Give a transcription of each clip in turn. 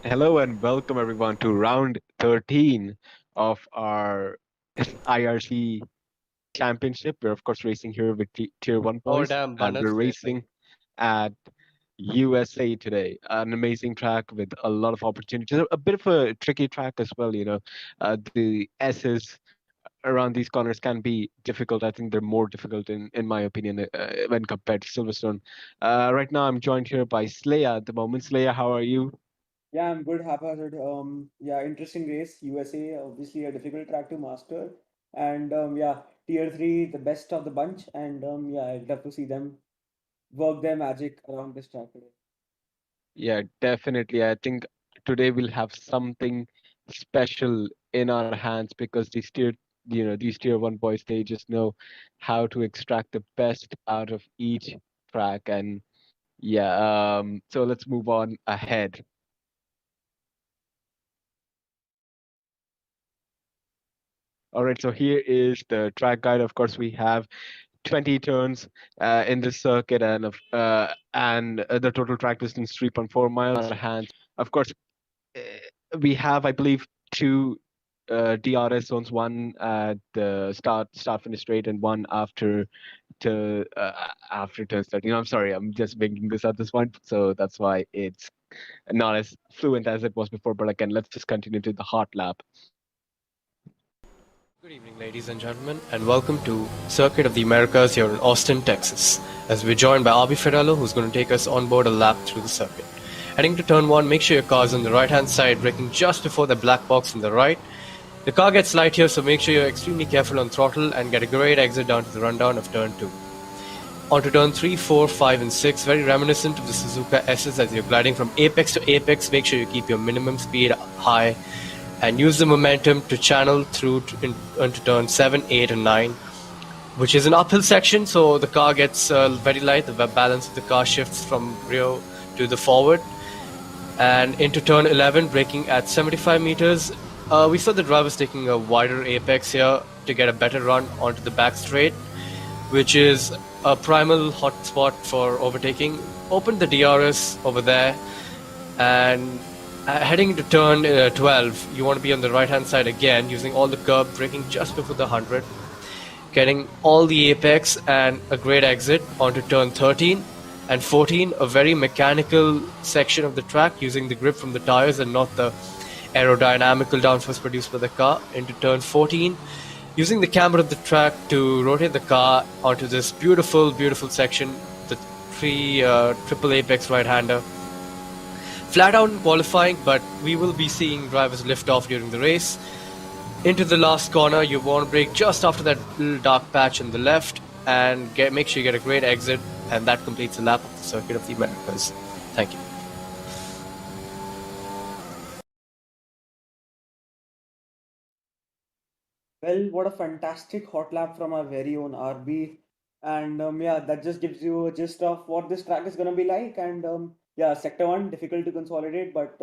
Hello and welcome everyone to round 13 of our IRC championship. We're of course racing here with Tier 1 Oh boys damn, and we're Banat's racing. racing at USA today. An amazing track with a lot of opportunities. A bit of a tricky track as well, The S's around these corners can be difficult. I think they're more difficult in my opinion when compared to Silverstone. Right now I'm joined here by Slaya at the moment. Slaya, how are you? Yeah, I'm good, haphazard. Yeah, interesting race. USA, obviously a difficult track to master, and yeah, Tier 3, the best of the bunch, and yeah, I'd love to see them work their magic around this track today. Yeah, definitely. I think today we'll have something special in our hands because these tier one boys, they just know how to extract the best out of each track. And yeah, so let's move on ahead. All right, so here is the track guide. Of course, we have 20 turns in this circuit, and the total track distance 3.4 miles. Hands, of course, we have, I believe, two DRS zones, one at the start finish straight, and one after turn start. I'm sorry, I'm just making this at this point, so that's why it's not as fluent as it was before. But again, let's just continue to the hot lap. Good evening, ladies and gentlemen, and welcome to Circuit of the Americas here in Austin, Texas. As we're joined by Abhi Ferrello, who's going to take us on board a lap through the circuit. Heading to turn 1, make sure your car's on the right-hand side, braking just before the black box on the right. The car gets light here, so make sure you're extremely careful on throttle and get a great exit down to the rundown of turn 2. Onto turn 3, 4, 5, and 6, very reminiscent of the Suzuka S's as you're gliding from apex to apex. Make sure you keep your minimum speed high and use the momentum to channel through into turn 7, 8, and 9, which is an uphill section, so the car gets very light. The balance of the car shifts from rear to the forward. And into turn 11, braking at 75 meters. We saw the drivers taking a wider apex here to get a better run onto the back straight, which is a primal hot spot for overtaking. Opened the DRS over there, and heading into turn 12, you want to be on the right hand side again, using all the curb, braking just before the 100, getting all the apex and a great exit onto turn 13 and 14, a very mechanical section of the track, using the grip from the tires and not the aerodynamical downforce produced by the car. Into turn 14, using the camber of the track to rotate the car onto this beautiful, beautiful section, the triple apex right-hander. Flat out in qualifying, but we will be seeing drivers lift off during the race. Into the last corner, you want to brake just after that little dark patch on the left and make sure you get a great exit, and that completes a lap of the Circuit of the Americas. Thank you. Well, what a fantastic hot lap from our very own RB, and yeah, that just gives you a gist of what this track is gonna be like. And yeah, Sector 1 difficult to consolidate, but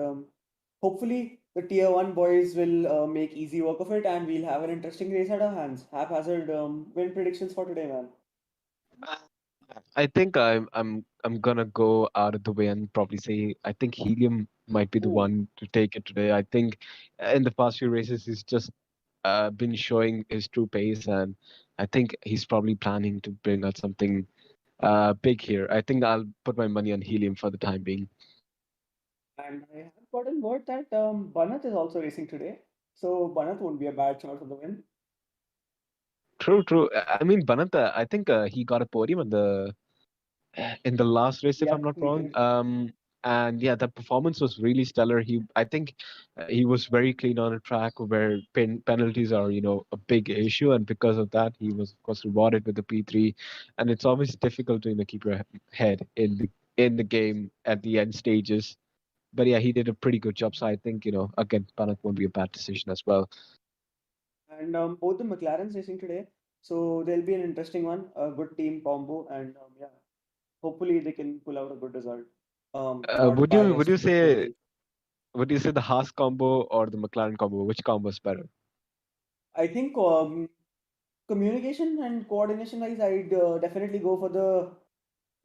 hopefully the Tier 1 boys will make easy work of it, and we'll have an interesting race at our hands. Haphazard win predictions for today, man. I think I'm gonna go out of the way and probably say I think Helium might be the Ooh. one to take it today. I think in the past few races he's just been showing his true pace, and I think he's probably planning to bring out something big here. I think I'll put my money on Helium for the time being. And I have gotten word that Banat is also racing today, so Banat won't be a bad shot for the win. True, true. I mean, Banata, I think he got a podium in the last race, if I'm Yep, not he wrong. did. And yeah, the performance was really stellar. I think he was very clean on a track where penalties are, a big issue, and because of that, he was of course rewarded with the P3. And it's always difficult to, keep your head in the game at the end stages. But yeah, he did a pretty good job. So I think, again, Banat won't be a bad decision as well. And both the McLarens racing today, so there'll be an interesting one, a good team combo, and yeah, hopefully they can pull out a good result. Not Would you would biased, you just say neutral. would you say the Haas combo or the McLaren combo? Which combo is better? I think communication and coordination wise, I'd definitely go for the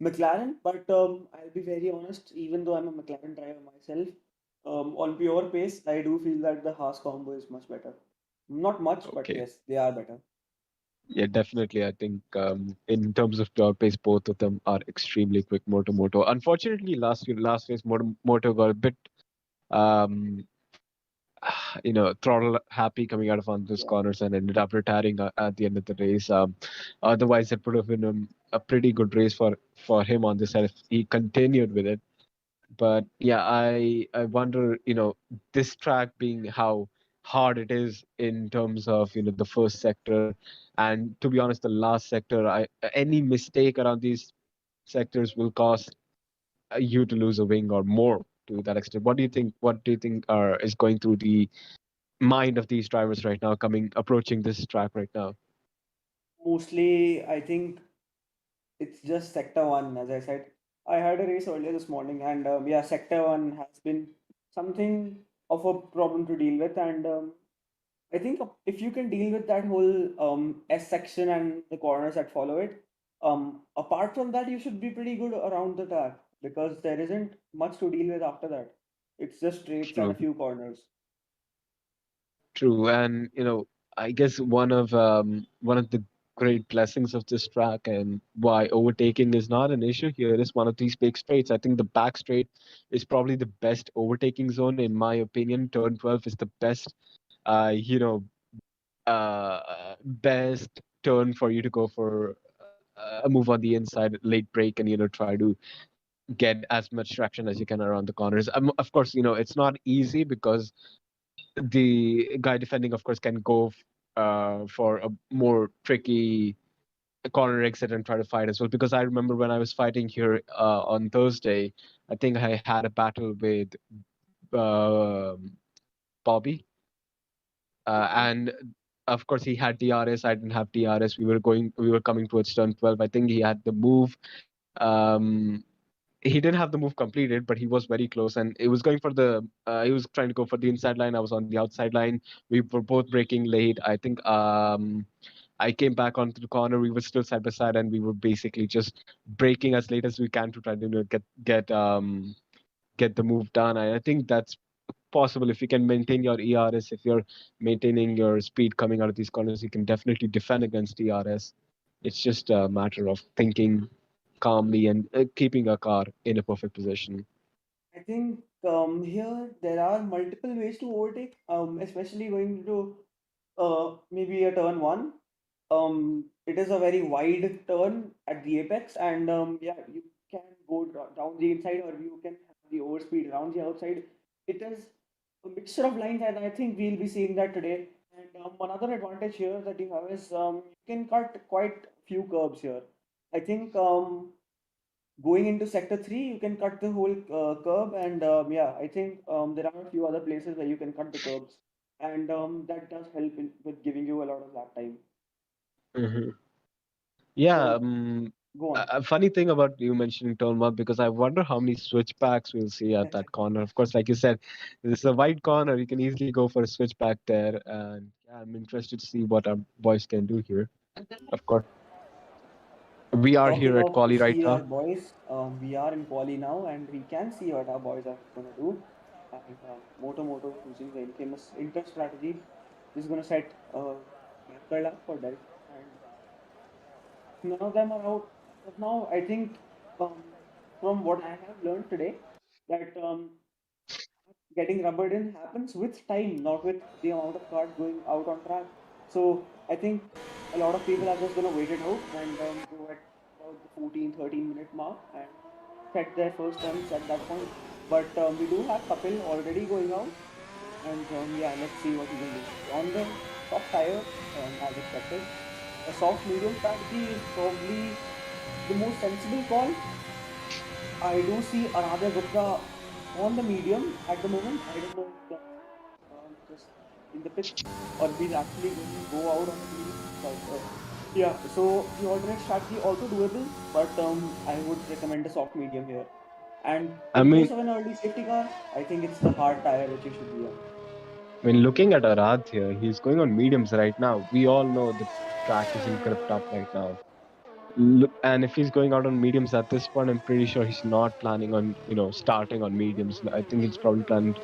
McLaren, but I'll be very honest, even though I'm a McLaren driver myself, On pure pace, I do feel that the Haas combo is much better. Not much, but Okay. yes, they are better. Yeah, definitely. I think in terms of pure pace, both of them are extremely quick. Moto. Unfortunately, last race, Moto got a bit, um, throttle happy coming out of one of those Yeah. corners and ended up retiring at the end of the race. Otherwise, it would have been a pretty good race for him on this side if he continued with it. But yeah, I wonder, this track being how hard it is in terms of the first sector, and to be honest, the last sector. Any mistake around these sectors will cause you to lose a wing or more to that extent. What do you think is going through the mind of these drivers right now, coming approaching this track right now? Mostly, I think it's just Sector 1, as I said. I had a race earlier this morning, and yeah, Sector 1 has been something of a problem to deal with. And I think if you can deal with that whole S section and the corners that follow it, apart from that, you should be pretty good around the track because there isn't much to deal with after that. It's just straights and a True. few corners. True, and I guess one of the great blessings of this track and why overtaking is not an issue here is one of these big straights. I think the back straight is probably the best overtaking zone in my opinion. Turn 12 is the best, uh, you know, best turn for you to go for a move on the inside, late break, and try to get as much traction as you can around the corners. Of course, it's not easy because the guy defending, of course, can go for a more tricky corner exit and try to fight as well. Because I remember when I was fighting here on Thursday, I think I had a battle with um Bobby, Okay. and of course he had DRS. I didn't have DRS. We were coming towards turn 12. I think he had the move. Um, he didn't have the move completed, but he was very close, and it was going for the. He was trying to go for the inside line. I was on the outside line. We were both breaking late. I think I came back onto the corner. We were still side by side, and we were basically just breaking as late as we can to try to get the move done. And I think that's possible if you can maintain your ERS. If you're maintaining your speed coming out of these corners, you can definitely defend against ERS. It's just a matter of thinking calmly and keeping a car in a perfect position. I think here there are multiple ways to overtake, especially going to maybe a turn 1. It is a very wide turn at the apex, and yeah, you can go down the inside or you can have the overspeed around the outside. It is a mixture of lines, and I think we'll be seeing that today. And another advantage here that you have is you can cut quite few curbs here. I think going into sector 3 you can cut the whole curb, and yeah, I think there are a few other places where you can cut the curbs, and that does help with giving you a lot of lap time. Hmm. Yeah. So go on. A funny thing about you mentioning turn one, because I wonder how many switchbacks we'll see at that corner. Of course, like you said, this is a wide corner. You can easily go for a switchback there, and yeah, I'm interested to see what our boys can do here. Of course, we are here Talking at of quali right see our now. boys, we are in quali now and we can see what our boys are going to do. And Moto using the infamous inter strategy is going to set Merkel up for Delta, and none of them are out as of now. I think um, from what I have learned today, that getting rubbered in happens with time, not with the amount of cars going out on track. So I think a lot of people are just going to wait it out and go at about the 14, 13-minute mark and set their first runs at that point. But we do have Kapil already going out, and yeah, let's see what he can do. On the soft tire, as expected, a soft medium strategy is probably the most sensible call. I do see Aradhya Gupta on the medium at the moment. I don't know if that's just in the pits or if he's actually going to go out on the medium. But yeah, so the alternate strategy also doable, but I would recommend a soft medium here. And I in mean, case of an early safety car, I think it's the hard tire which you should be on. when looking at Arad here, he's going on mediums right now. We all know the track is in grip up right now. And if he's going out on mediums at this point, I'm pretty sure he's not planning on starting on mediums. I think he's probably planning to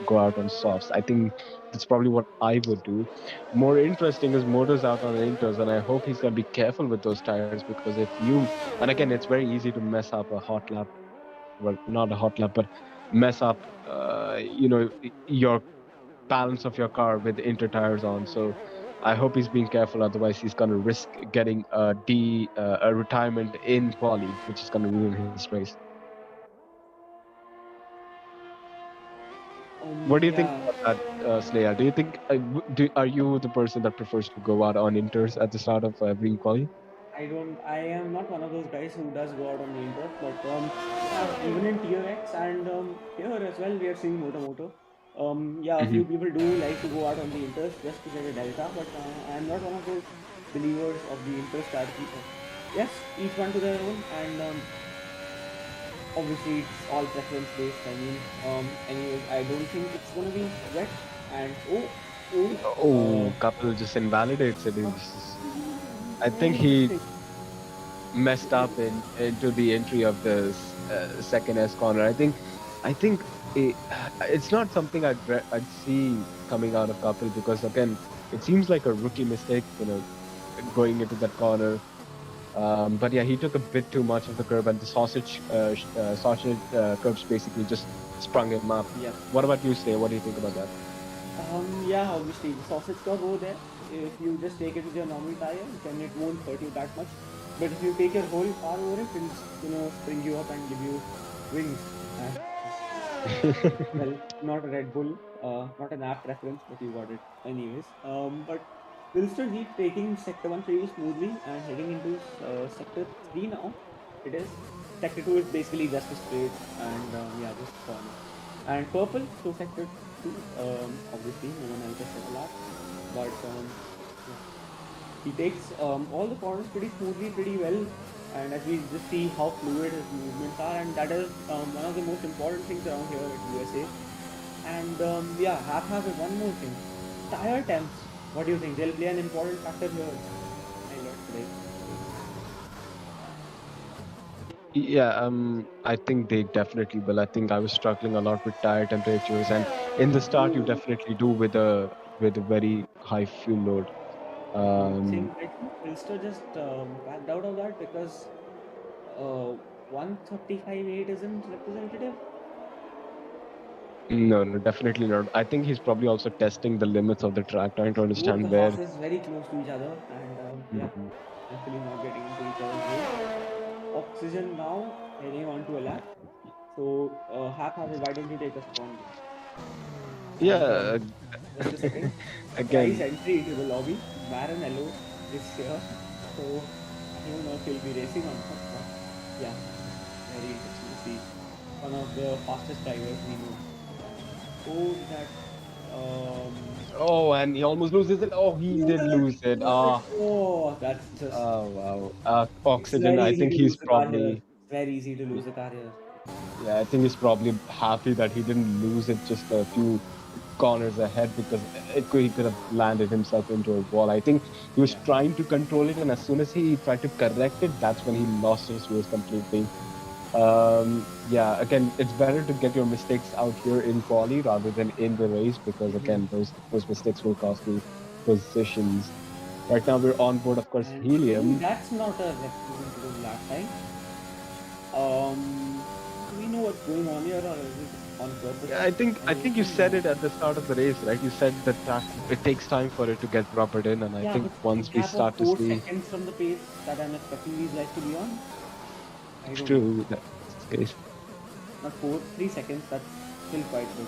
go out on softs. I think that's probably what I would do. More interesting is Moto's out on inters, and I hope he's gonna be careful with those tires, because if you and again, it's very easy to mess up a hot lap. Well, not a hot lap, but mess up your balance of your car with inter tires on. So I hope he's being careful. Otherwise, he's going to risk getting a retirement in quali, which is going to ruin his race. What do you think Yeah, about that, Slaya? Do you think are you the person that prefers to go out on inters at the start of every quali? I am not one of those guys who does go out on the interest, but yeah, even in Tier X and here as well, we are seeing Moto. Yeah, a Hmm. few people do like to go out on the interest just to get a delta, but I am not one of those believers of the interest strategy. Yes, each one to their own, and obviously it's all preference based. I mean, anyways, I don't think it's gonna be wet. And Oh, couple just invalidates it. uh, I think he interesting. messed up into the entry of the second S corner. I think it's not something I'd see coming out of Kapil, because again, it seems like a rookie mistake, going into that corner. But yeah, he took a bit too much of the curb, and the sausage curbs basically just sprung him up. Yeah. What about you, Slay? What do you think about that? Yeah, obviously the sausage curve over there. If you just take it with your normal tire, then it won't hurt you that much. But if you take your whole car over it, it'll spring you up and give you wings. And well, not a Red Bull, not an app reference, but you got it anyways. But we'll still keep taking Sector 1 pretty smoothly and heading into Sector 3 now. It is. Sector 2 is basically just a straight and yeah, just a corner. And purple to Sector 2, obviously, no one else has said a lot. But yeah, he takes all the corners pretty smoothly, pretty well, and as we just see how fluid his movements are, and that is one of the most important things around here at USA. And yeah, haphazard, one more thing. Tire temps. What do you think? They'll play an important factor here. I learned today. Yeah, I think they definitely will. I think I was struggling a lot with tire temperatures, and in the start, you definitely do with a very high fuel load. Um, I think Filster just backed out of that because uh, 135.8 isn't representative. no, no, definitely not. I think he's probably also testing the limits of the track, trying to Both the understand where. horses very close to each other, and yeah, Mhm. thankfully not getting into each other's way. Oxygen now heading on to a lap. So, haphazard, why don't you take us upon this? And Yeah, just a second, surprise again, entry into the lobby. Baron Hello is here. So, I don't know if he'll be racing or not, but yeah, very interesting to see. One of the fastest drivers we know. Oh, that. oh, and he almost loses it. Oh, he did lose it. Oh, that's just. Oh, wow. It's Oxygen. very I easy think to he's lose the car here. probably. It's very easy to lose the car here. Yeah, I think he's probably happy that he didn't lose it just a few corners ahead, because he could have landed himself into a wall. I think he was Yeah. trying to control it, and as soon as he tried to correct it, that's when he lost his race completely. Yeah, again, it's better to get your mistakes out here in quali rather than in the race, because Mhm. again, those mistakes will cost you positions. Right now, we're on board, of course, And maybe Helium. that's not a representative lap time. Do we know what's going on here, or is it on purpose? Yeah, I think you Don't said know. it at the start of the race, right? You said that it takes time for it to get rubbered in, and I Yeah, think but a once we gap of start to 4 see, seconds from the pace that I'm expecting these guys to be on. I it's don't know. true that's the case. Not 3 seconds. That's still quite good.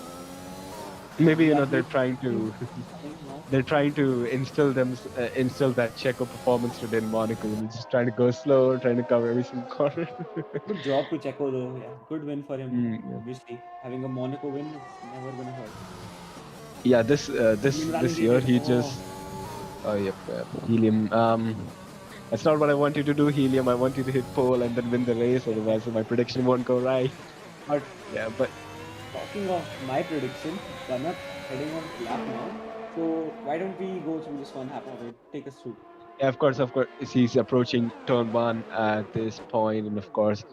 Maybe Will that they're be trying to coming now? they're trying to instill that Checo performance today in Monaco. They're just trying to go slow, trying to cover every single corner. Good job to Checo though. Yeah, good win for him. Yeah. Obviously, having a Monaco win is never gonna hurt. Yeah, this Helium running this year gated. he Oh, just yep, Helium. That's not what I want you to do, Helium. I want you to hit pole and then win the race. Otherwise, my prediction won't go right. but Yeah, but talking of my prediction, we're not heading on to lap now. So why don't we go through this one haphazard? Take us through. Yeah, of course, he's approaching turn one at this point, and of course,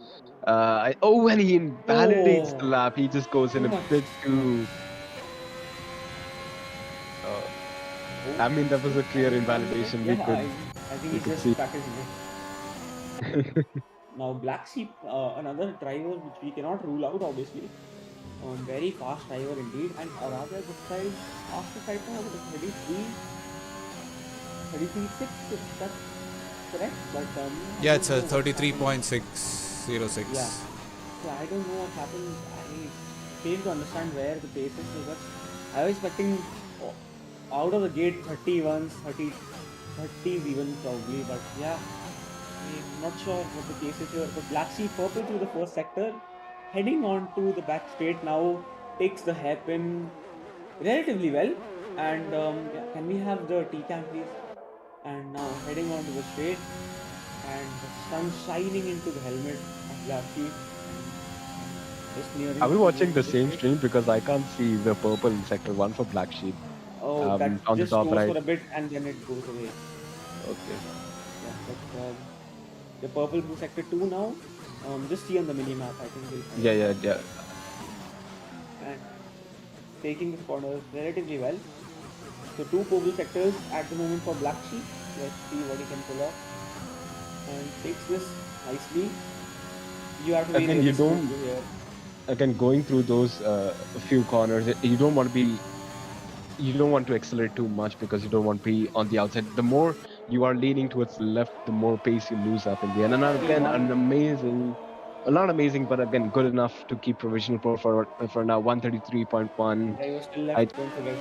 when he invalidates the Oh, lap, he just goes in too a much, bit too much. too. Uh, Oh, I mean, that was shit. a I clear think one bit. invalidation. Yeah, I think We he's could just see. practicing it. Now, Black Sheep, another driver which we cannot rule out, obviously. Very fast driver indeed. And Arabia this side, fastest right now, 33, 33.6, if that's correct. But I Yeah, don't it's a know what's happened. 33.606. Yeah. So I don't know what happened. I fail to understand where the pace is because I was expecting oh, out of the gate 31s, 30s even probably. But yeah, I'm not sure what the case is here. But Black Sheep purple through the first sector, heading on to the back straight now, takes the hairpin relatively well. And yeah, can we have the T cam please? And now heading on to the straight, and the sun shining into the helmet of Black Sheep, and just Are nearing we to the watching end the of the same straight. stream? Because I can't see the purple in sector one for Black Sheep. Oh, that On the just top shows right. for a bit and then it goes away. Okay. Yeah, but the purple through sector 2 now. Just see on the mini map, I think you'll find Yeah, it. yeah, yeah. And taking this corner relatively well. So two purple sectors at the moment for Black Sheep. Let's see what he can pull off. And takes this nicely. You have to be Again, really you smooth don't. here. Again, going through those few corners, you don't want to be. You don't want to accelerate too much because you don't want to be on the outside. The more you are leaning towards the left, the more pace you lose up in the end. And again, T1. an amazing, well, not amazing, but again, good enough to keep provisional for now 133.1. Yeah, he was still left, I don't forget.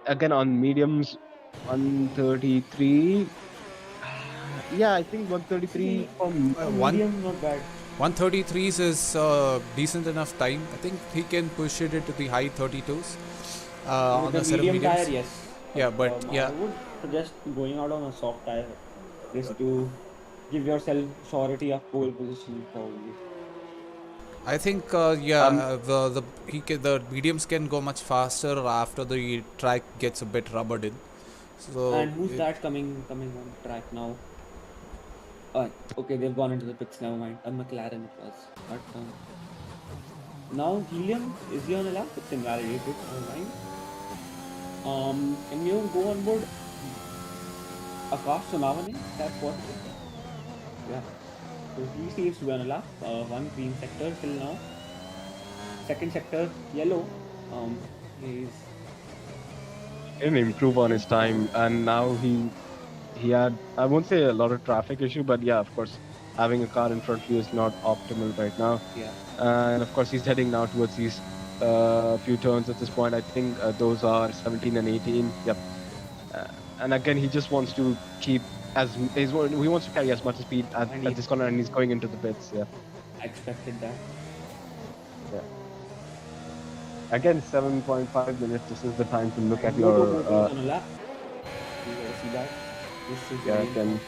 again on mediums 133. Yeah, I think 133 See, from for One medium, not bad. 133s is decent enough time. I think he can push it into the high 32s With on the a set of medium tire, mediums. yes. Yeah, But but I yeah, would suggest going out on a soft tire just to give yourself surety of pole position, probably. I think um the mediums can go much faster after the track gets a bit rubbered in. So And who's that coming on track now? Okay, they've gone into the pits. Never mind. A McLaren it was. But now Helium is he on a lap? It's invalidated. Never mind. Can you go on board Akash Sonavane? That's what it is. Yeah. So he seems to be on a lap. One green sector till now. Second sector yellow. He's didn't improve on his time, and now he had, I won't say a lot of traffic issue, but yeah, of course, having a car in front of you is not optimal right now. yeah. And of course, he's heading now towards these few turns at this point. I think those are 17 and 18. Yep. Uh, and again, he just wants to keep he wants to carry as much speed And at he this corner, and he's going into the pits. Yeah. expected that. Yeah. Again, 7.5 minutes. This is the time to look at And Moto your Moto is on a lap. You gotta see that. This is yeah. very Again, important.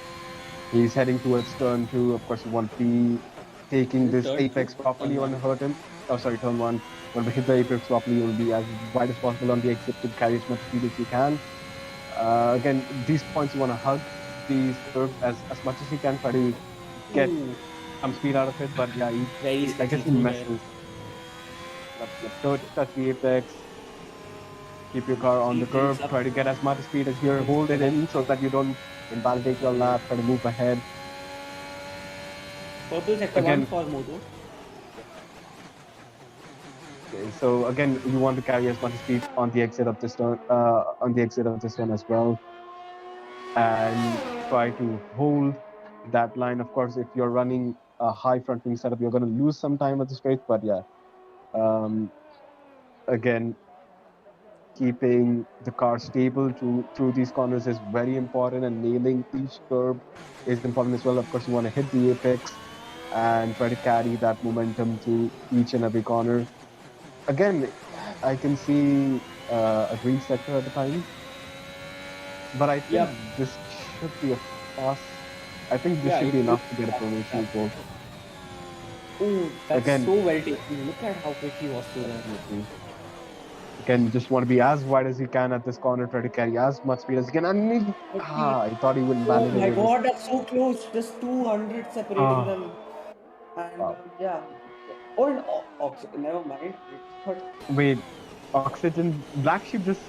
he's heading towards turn two. Of course, you want to be taking Is it this turn two? apex properly. Turn You want one. to hurt him. Oh, sorry, turn one. When we hit the apex properly, you will be as wide as possible on the exit to carry as much speed as you can. Again, these points you want to hug these curves as much as you can. Try to get Ooh, some speed out of it. But yeah, very I sketchy guess he through there. messes. Touch the apex. Keep your car on He the builds curb. up. Try to get as much speed as you Builds hold the it in, left. so that you don't invalidate your lap. Try to move ahead. Purple sector one Again, for Moto. okay, so again, you want to carry as much speed on the exit of this turn, as well, and try to hold that line. Of course, if you're running a high front wing setup, you're going to lose some time at the straight. But yeah, um, again, keeping the car stable through these corners is very important, and nailing each curb is important as well. Of course, you want to hit the apex and try to carry that momentum through each and every corner. Again, I can see a green sector at the time, but I think Yep. this should be a pass. I think this Yeah, should it be will. enough to get a promotional pole. Oh, that's Again, so well taken. Look at how quick he was through there. definitely. Again, just want to be as wide as he can at this corner, try to carry as much speed as he can. And But he, I thought he would oh invalidate my it. god, that's so close. Just 200 separating Ah, them. And wow. yeah. Oh, and never mind. But Wait, Oxygen, Black Sheep just.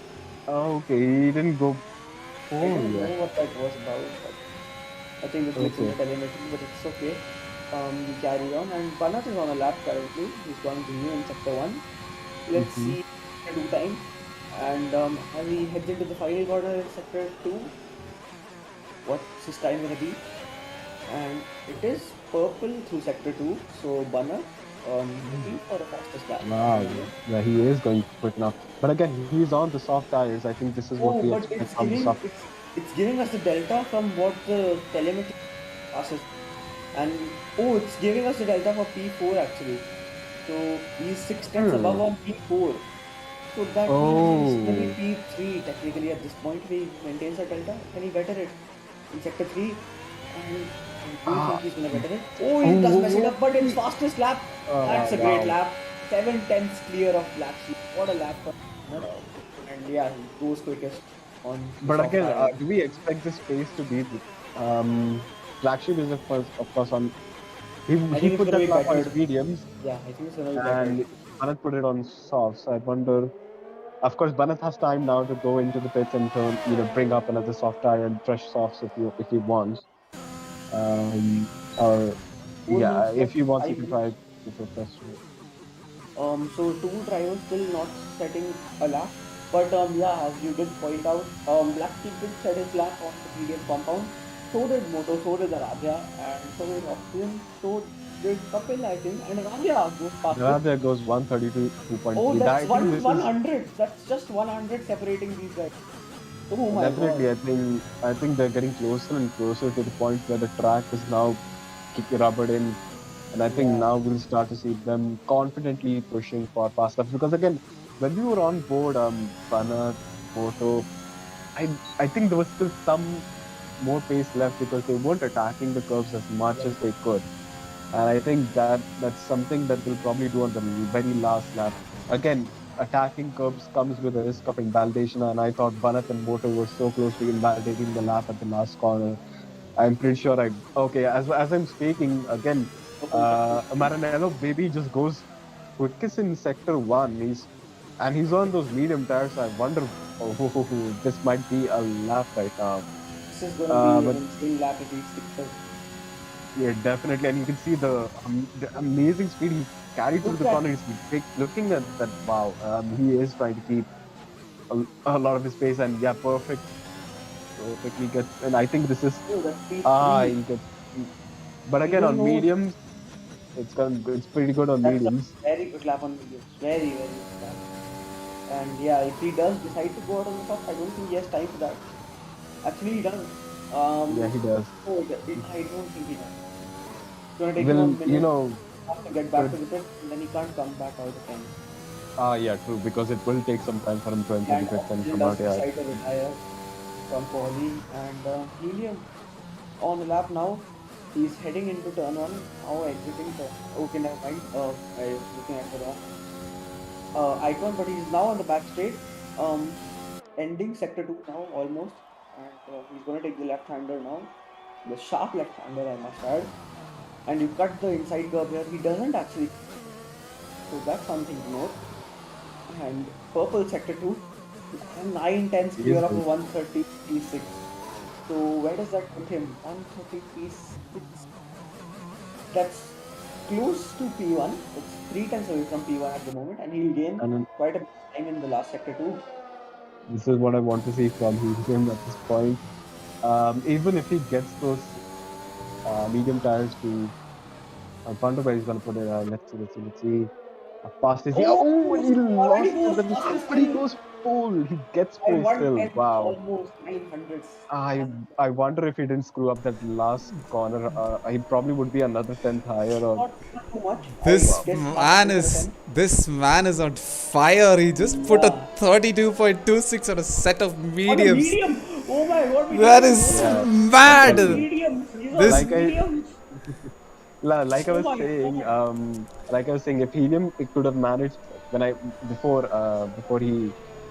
Oh, okay, he didn't go I full don't know yet. what that was about. But I think it's glitch in the Okay. telemetry, but it's okay. We carry on. And Banat is on a lap currently. He's gone green in sector 1. Let's Mm-hmm. see sector 2 time. And as he heads into the final corner in sector 2, what's his time gonna be? And it is purple through sector 2. So Banner looking for the fastest lap at the Wow. moment. Yeah, he is going quick enough. But again, he's on the soft tires. I think this is what Oh, we but expect from the soft. it's giving us the delta from what the telemetry passes. And oh, it's giving us the delta for P4 actually. So he's 6 tenths above on P4. So that means he's gonna be Oh. P3 technically at this point if he maintains the delta. Can he better it in sector 3? And I don't think Ah. he's gonna better it. Oh, he does mess it Oh. up, but it's fastest lap. That's a great Wow. lap. 7 tenths clear of Black Sheep. What a lap for him. And yeah, he goes quickest on the But soft again, tire. do we expect this pace to be? Black Sheep is of course on. I He think it's put gonna that be lap on his bettered. mediums, Yeah, I think it's gonna be bettered. and Bharat put it on soft. So I wonder. Of course, Bharat has time now to go into the pits and turn, bring up another soft tire and fresh softs if he wants. Or Oh no, yeah, if but he wants, he I can try with the fresh. So two drivers still not setting a lap. But yeah, as you did point out, Black Sheep did set his lap on the Podium compound. So did Moto, so did Arabia, and so did Oxygen, so did Kapil, I think, and Arabia goes past it. There goes 132 Oh, 2.3. that's I think this one is hundred. That's just 100 separating these guys. Oh my god. definitely. I think they're getting closer and closer to the point where the track is now rubbered in. And I think Yeah. now we'll start to see them confidently pushing for fast stuff. Because again, when we were on board, Banat, Moto, I think there was still some more pace left because they weren't attacking the curves as much as they could. And I think that's something that they'll probably do on the very last lap. Again, attacking curbs comes with a risk of invalidation, and I thought Banat and Moto were so close to invalidating the lap at the last corner. I'm pretty sure as I'm speaking again, Purple sector. Maranello baby just goes quickest in sector 1. He's on those medium tires. I wonder, this might be a lap right now. This is gonna be an But insane lap if he sticks it. yeah, definitely. And you can see the amazing speed he carried through Look the at corner. He's looking at that. Wow. He is trying to keep a lot of his pace. And yeah, perfectly gets. And I think this is oh, that's P3. he gets. But We again, don't on know. mediums, it's pretty good on That's a mediums. very good lap on videos. Very, very good lap. And yeah, if he does decide to go out on the top, I don't think he has time for that. Actually, he does. Yeah, he does. Oh, I don't think he does. It's gonna take him a Will minute to get back to could the pit, and then he can't come back out again. yeah, true. Because it will take some time for him to enter the And pits and Oxygen come out. does Yeah. decide to retire from Kohli and Helium on the lap now. He's heading into turn 1, now exiting turn. Okay, never mind. I was looking at the wrong icon, but he's now on the back straight, ending sector 2 now almost, and he's going to take the left-hander now, the sharp left-hander I must add, and you cut the inside curve here. He doesn't actually, so that's something to note. And purple sector 2, 9 tenths He clear is of good. 130 P6. So where does that put him? 130 P6. That's close to P1. It's 3 tenths away from P1 at the moment, and he'll gain And quite a bit of time in the last sector too. this is what I want to see from him at this point. Even if he gets those medium tires to wonder where he's gonna put it. Let's see. How fast is he? Oh, Oh, he already lost it, goes fastest but he still goes full. He gets by full one still. tenth, Wow. almost 900. I wonder if he didn't screw up that last corner. He probably would be another tenth higher. Or Not too much. I This guess not man more than a is 10. this man is on fire. He just put a Yeah. 32.26 on a set of On a mediums. medium. Oh my god, we That didn't is know yeah, that. mad. On definitely. mediums. He's on This Like I mediums. like I Oh was my saying, god. if Helium it could have managed when I before he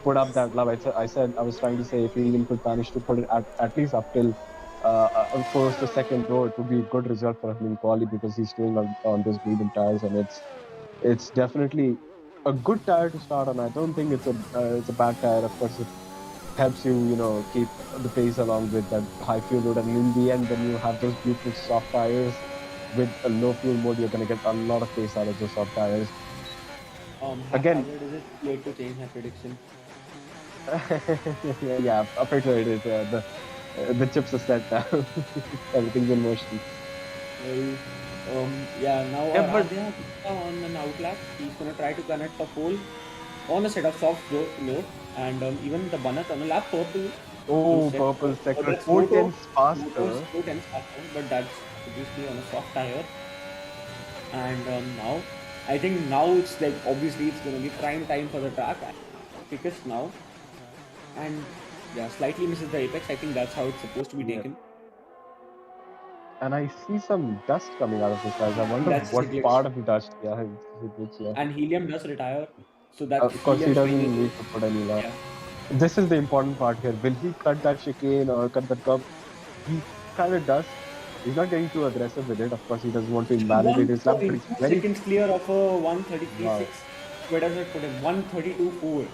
put up that lap, I said I was trying to say if he even could manage to put it at least up till first or second row, it would be a good result for him in quali because he's doing on those medium tires, and it's definitely a good tire to start on. I don't think it's a bad tire. Of course, it helps you keep the pace along with that high fuel load, and in the end, when you have those beautiful soft tires with a low fuel mode, you're gonna get a lot of pace out of those soft tires. Again, Haphazard, is it late to change my prediction? yeah, I'm pretty sure it is. The chips are set now. Everything's in motion. Well, yeah, now Yeah, but Aradhya on an outlap, he's gonna try to connect a pole on a set of soft load, and even the Banat on a lap purple. oh, Set, purple sector that's 4 tenths Moto's faster. 4 tenths faster, but that's obviously on a soft tire. And now, I think now it's like obviously it's gonna be prime time for the track. Quickest now, and yeah, slightly misses the apex. I think that's how it's supposed to be Yeah. taken. And I see some dust coming out of his tires. I wonder That's what a glitch. part of the dust. Yeah, it's a glitch, yeah. And Helium does retire, so that's Of course, he Helium showing doesn't his need to put any lap. yeah. This is the important part here. Will he cut that chicane or cut that curb? He kind of does. He's not getting too aggressive with it. Of course, he doesn't want to invalidate his lap, but 1.2 it's very seconds clear of a 133.6. wow. Where does it put him? 132.4.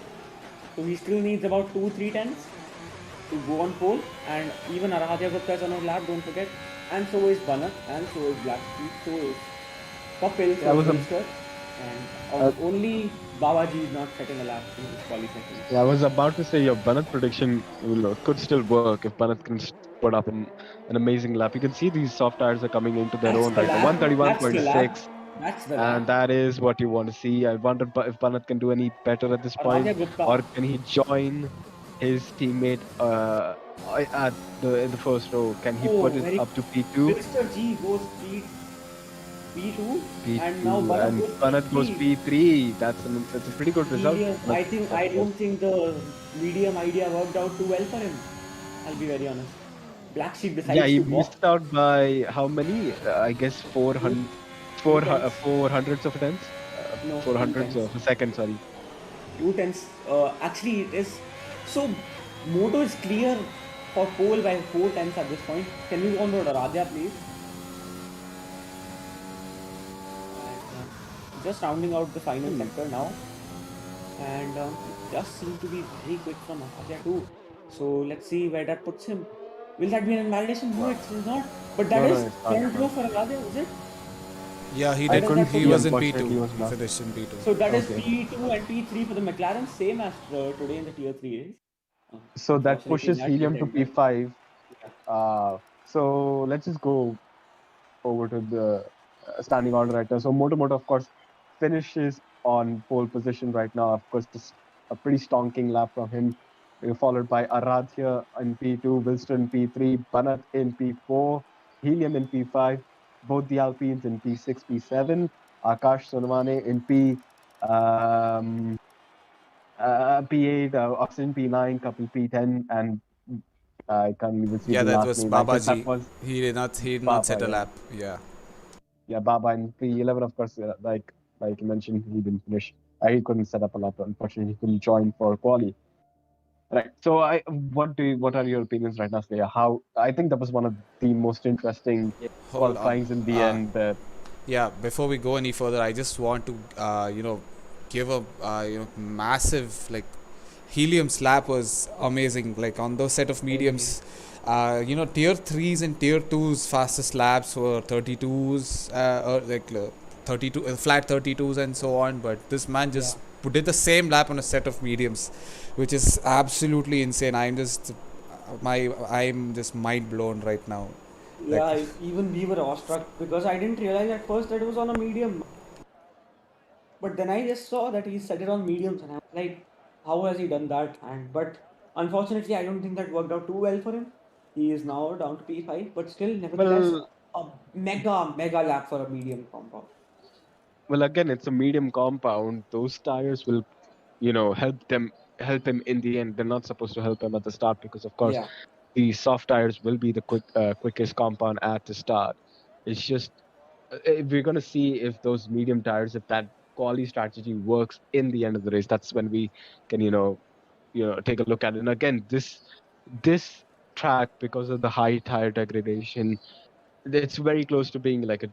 So he still needs about 2-3 tenths to go on pole. And even Aradhya Gupta is on a lap, don't forget. And so is Banat, and so is Blacksheep, so is Kapil, Yeah, so is Wilster. And only Babaji is not setting a lap in his quali session. Yeah, I was about to say your Banat prediction could still work if Banat can put up an amazing lap. You can see these soft tires are coming into their That's own the right now. lap. That's the lap. 131.6. That's the And lap. that is what you want to see. I wonder if Banat can do any better at this point, Aradhya Gupta. or can he join his teammate in the first row? Can he put it Very up to P2? Mr. G goes P2, and now P2 Banat and goes Banat goes P3. That's a pretty good result. Medium. I don't think the medium idea worked out too well for him. I'll be very honest. Black Sheep Yeah, decides he to walk missed out by how many? I guess 400, two tenths. 400s of a tenth? No, 400s 2 of a second, sorry. 2 tenths. Actually, it is so. Moto is clear for pole by 4 tenths at this point. Can we go on road Aradhya, please? Just rounding out the final sector now, and it just seems to be very quick from Aradhya too. So let's see where that puts him. Will that be an invalidation? No, it's not. But that No, is it's not. front row for Aradhya, is it? Yeah, he I did. couldn't He see, was in unfortunately, he P2. was He not. finished in P2. So that is Okay. P2 and P3 for the McLaren, same as today in the Tier 3 is. So that Unfortunately, pushes that Helium to didn't enter. P5. Yeah. So let's just go over to the standing order right now. So Moto, of course, finishes on pole position right now. Of course, just a pretty stonking lap from him, followed by Aradhya in P2, Wilson in P3, Banat in P4, Helium in P5, both the Alpines in P6, P7, Akash Sonamane in P8, Oxygen P9, Couple P10, and I can't even see Yeah, the that last was name. I guess that Babaji. was He did not. He did not Baba, set a yeah. lap. Yeah. Yeah, Baba in P11, of course, like you mentioned, he didn't finish. He couldn't set up a lap. Unfortunately, he couldn't join for quali. Right. So, what are your opinions right now, Slaya? How I think that was one of the most interesting Hold on. qualifyings in the end. Yeah, before we go any further, I just want to give a massive like Helium slap was amazing. Like on those set of mediums, tier 3s and tier 2s fastest laps were 32s or like 32 flat 32s and so on, but this man just did the same lap on a set of mediums, which is absolutely insane. I'm just mind blown right now. Yeah, even we were awestruck because I didn't realize at first that it was on a medium. But then I just saw that he set it on mediums, and I was like, how has he done that? But unfortunately, I don't think that worked out too well for him. He is now down to P5, but still, nevertheless, Well, a mega lap for a medium compound. well, again, it's a medium compound. Those tires will, help him in the end. They're not supposed to help him at the start because, of course, Yeah. the soft tires will be the quickest compound at the start. It's just we're gonna see if those medium tires, if that quality strategy works in the end of the race. That's when we can, take a look at it. And again, this track, because of the high tire degradation, it's very close to being like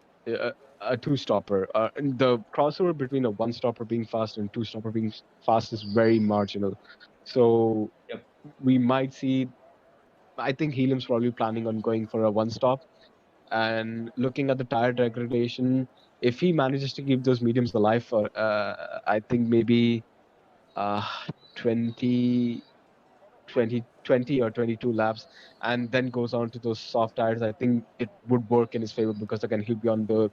a two stopper. And the crossover between a one stopper being fast and two stopper being fast is very marginal. So Yep. we might see. I think Helium's probably planning on going for a one stop and looking at the tire degradation. If he manages to keep those mediums alive for, I think maybe uh, 20, 20 or 22 laps, and then goes on to those soft tires, I think it would work in his favor because again he'll be on the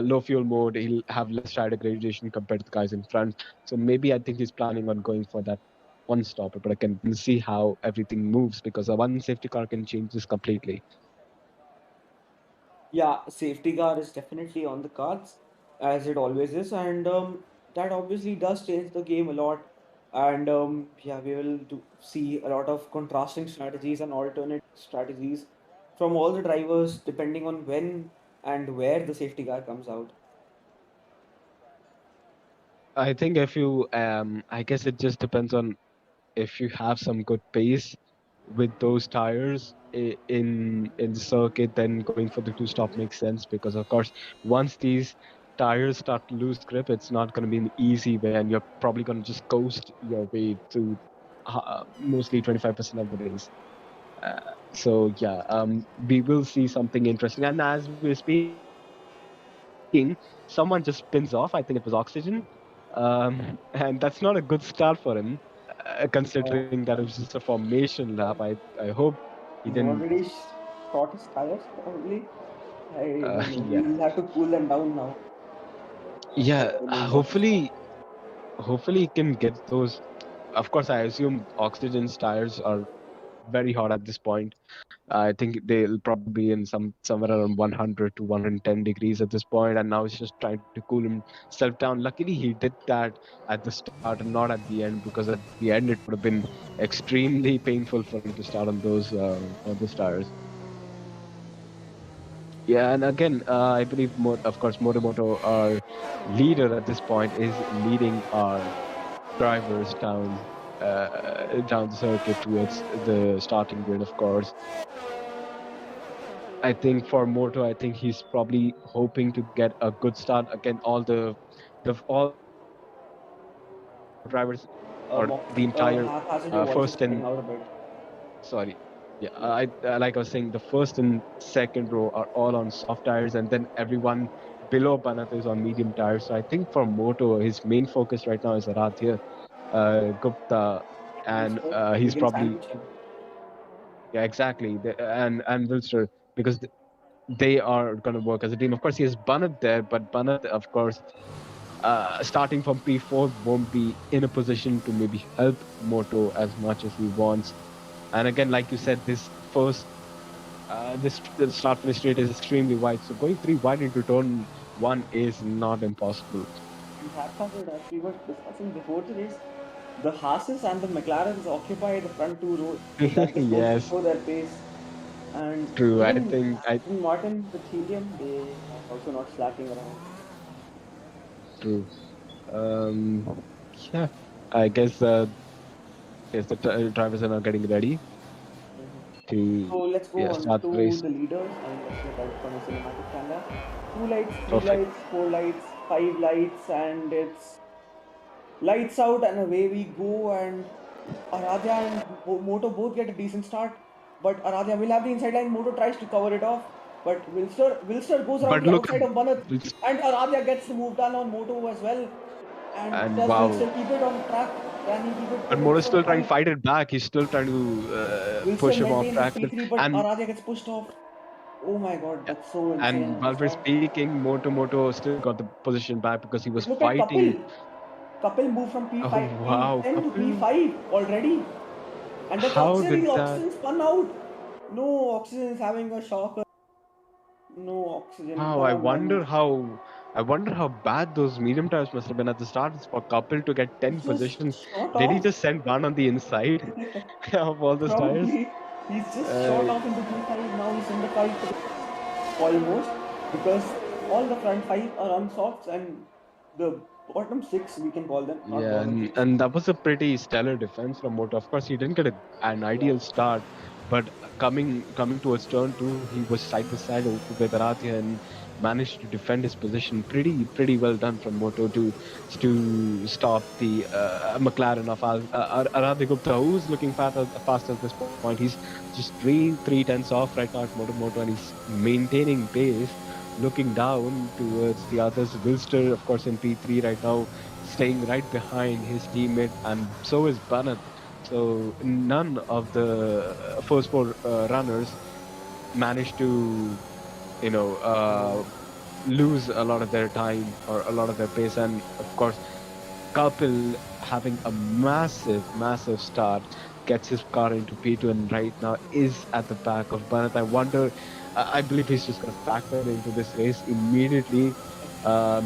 low fuel mode. He'll have less tire degradation compared to the guys in front. So maybe I think he's planning on going for that one stopper. But again, we'll see how everything moves because a one safety car can change this completely. Yeah, safety car is definitely on the cards, as it always is, and that obviously does change the game a lot. And yeah, we will see a lot of contrasting strategies and alternate strategies from all the drivers, depending on when and where the safety car comes out. I think if you, I guess it just depends on if you have some good pace with those tires in the circuit, then going for the two stop makes sense because of course once these tires start to lose grip, it's not going to be an easy way, and you're probably going to just coast your way to mostly 25% of the race. So yeah, we will see something interesting. And as we're speaking, someone just spins off. I think it was Oxygen, and that's not a good start for him, considering that it was just a formation lap. I hope he He's didn't. already shot his tires, probably. I don't know. Yeah, We'll have to cool them down now. I yeah. don't know what is that. Hopefully he can get those. Of course, I assume Oxygen's tires are very hot at this point. I think they'll probably be in somewhere around 100 to 110 degrees at this point, and now he's just trying to cool himself down. Luckily, he did that at the start and not at the end, because at the end it would have been extremely painful for him to start on those tires. Yeah, and again, I believe, of course, Motomoto, our leader at this point, is leading our drivers down the circuit towards the starting grid. Of course, I think for Moto, I think he's probably hoping to get a good start. Again, all the drivers or the entire first and, Haphazard, your voice is cutting out a bit. sorry, yeah, like I was saying, the first and second row are all on soft tires, and then everyone below Banat is on medium tires. So I think for Moto, his main focus right now is Aradhya, Gupta, and Wilster, we he's can probably, sandwich him. yeah, exactly, and Wilster, because they are going to work as a team. Of course, he has Banat there, but Banat, of course, starting from P4, won't be in a position to maybe help Moto as much as he wants. And again, like you said, this start finish straight is extremely wide. So going 3 wide into turn one is not impossible. And Haphazard, as we were discussing before the race, the Haas's and the McLarens occupy the front two rows. That just goes to Yes, show their pace. And true. I even think I Aston Martin with Helium, they are also not slacking around. true. Um, yeah, I guess yes, the drivers are now getting ready So to, let's go yeah, on start the to race. the leaders and let's look at it from a cinematic camera. 2 lights, three Perfect. lights, 4 lights, 5 lights, and it's lights out and away we go. And Aradhya and Moto both get a decent start, but Aradhya will have the inside line. Moto tries to cover it off, but Wilster goes around But the look at outside of Banat, this, and Aradhya gets the move done on Moto as well. And and does wow. Wilster keep it on track? Can he keep it But for the Moto's rest of the still trying to fight? fight it back. He's still trying to Wilster push him off maintains his track. P3, but And Aradhya gets pushed off. Oh my god, that's so insane and at the while we're start. speaking, Moto still got the position back because he was Look at fighting. Kapil. Kapil moved from Oh P5, wow, P10 to Kapil! P5 already. And that's How Oxygen. did that? Oxygen spun out. No, Oxygen is having a shocker. No, Oxygen. Wow, Come on. I wonder how bad those medium tires must have been at the start for Kapil to get He 10 just position. shot Did he off. just send one on the inside of all those tires? Probably. He's just shot Uh, off into P5. Now he's in the fight almost because all the front five are on softs and the bottom six, we can call them, not Yeah, bottom six. and that was a pretty stellar defense from Moto. Of course, he didn't get an Yeah. ideal start, but coming towards turn two, he was side by side with Arathia and managed to defend his position pretty well done from Moto to stop the McLaren of Arathia Gupta, who's looking fast at this point. He's just three tenths off right now at Moto, and he's maintaining pace. Looking down towards the others, Wilster, of course, in P3 right now, staying right behind his teammate, and so is Banat. So none of the first four runners managed to, you know, lose a lot of their time or a lot of their pace. And of course, Kapil having a massive start gets his car into P2 and right now is at the back of Banat. I wonder, I believe he's just going to factor into this race immediately.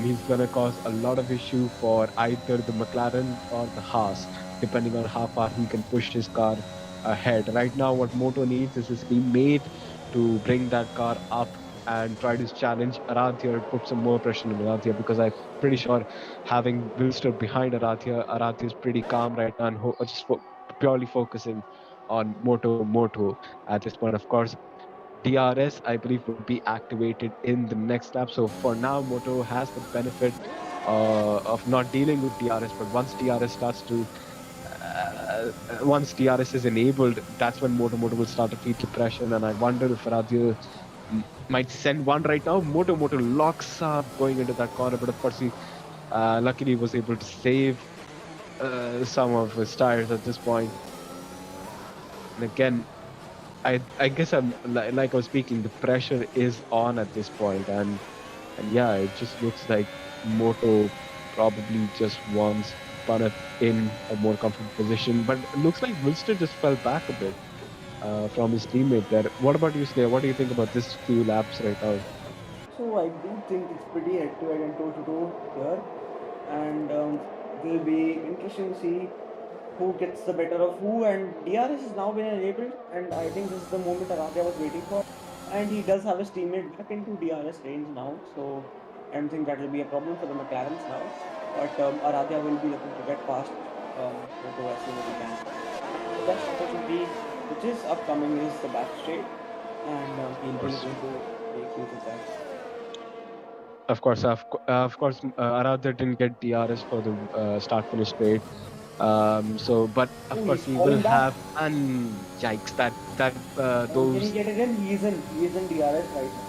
He's going to cause a lot of issue for either the McLaren or the Haas, depending on how far he can push his car ahead. Right now, what Moto needs is his teammate to bring that car up and try to challenge Arathia, put some more pressure on Arathia, because I'm pretty sure having Wilster behind Arathia is pretty calm right now and just purely focusing on Moto at this point. Of course, DRS, I believe, would be activated in the next lap. So for now, Moto has the benefit of not dealing with DRS, but once DRS is enabled, that's when Moto will start to feel the pressure. And I wonder if Arathia might send one right now. Moto locks up going into that corner, but of course he luckily was able to save some of his tires at this point. And again, I guess I'm like I was speaking, the pressure is on at this point, and yeah, it just looks like Moto probably just wants Banat in a more comfortable position, but it looks like Wilster just fell back a bit from his teammate there. What about you, Slayer? What do you think about this few laps right now? So I do think it's pretty head-to-head and toe-to-toe here, and will be interesting to see who gets the better of who. And DRS has now been enabled, and I think this is the moment Arathia was waiting for. And he does have his teammate back into DRS range now, so I don't think that will be a problem for the McLarens now. But Arathia will be looking to get past Moto as soon as he can. The best opportunity which is upcoming is the back straight, and he'll be looking to make use of that. Of course, Aradhya didn't get DRS for the start-finish straight. But of course He's he falling will back. have, and yikes, that Can those he get it in? He is in DRS right now.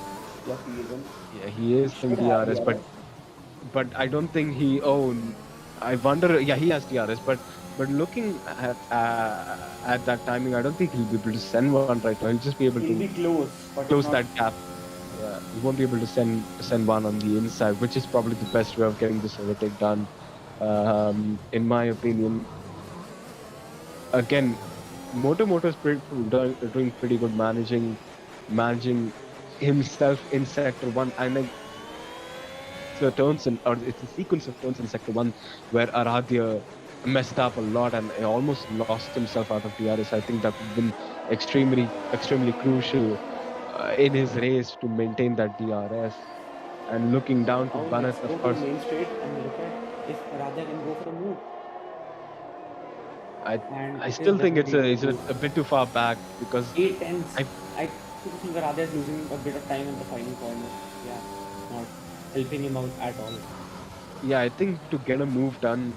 Yes, he is in. yeah, he is He in should have DRS, DRS. but I don't think he own. I wonder. Yeah, he has DRS, but looking at that timing, I don't think he'll be able to send one right now. He'll just be able He'll to be close, but close not. that gap. Yeah, he won't be able to send one on the inside, which is probably the best way of getting this overtake done, in my opinion. Again, Moto is doing pretty good managing himself in sector one, and then the turns or it's a sequence of turns in sector one where Aradhya messed up a lot and almost lost himself out of DRS. I think that would have been extremely crucial in his race to maintain that DRS. And looking down to Now Banat, let's go of to the course, main straight and look at if Radha can go for a move. And I it still is think definitely it's going a bit too far back because 8 tenths. I I think Radha is losing a bit of time in the final corner. Yeah, not helping him out at all. yeah, I think to get a move done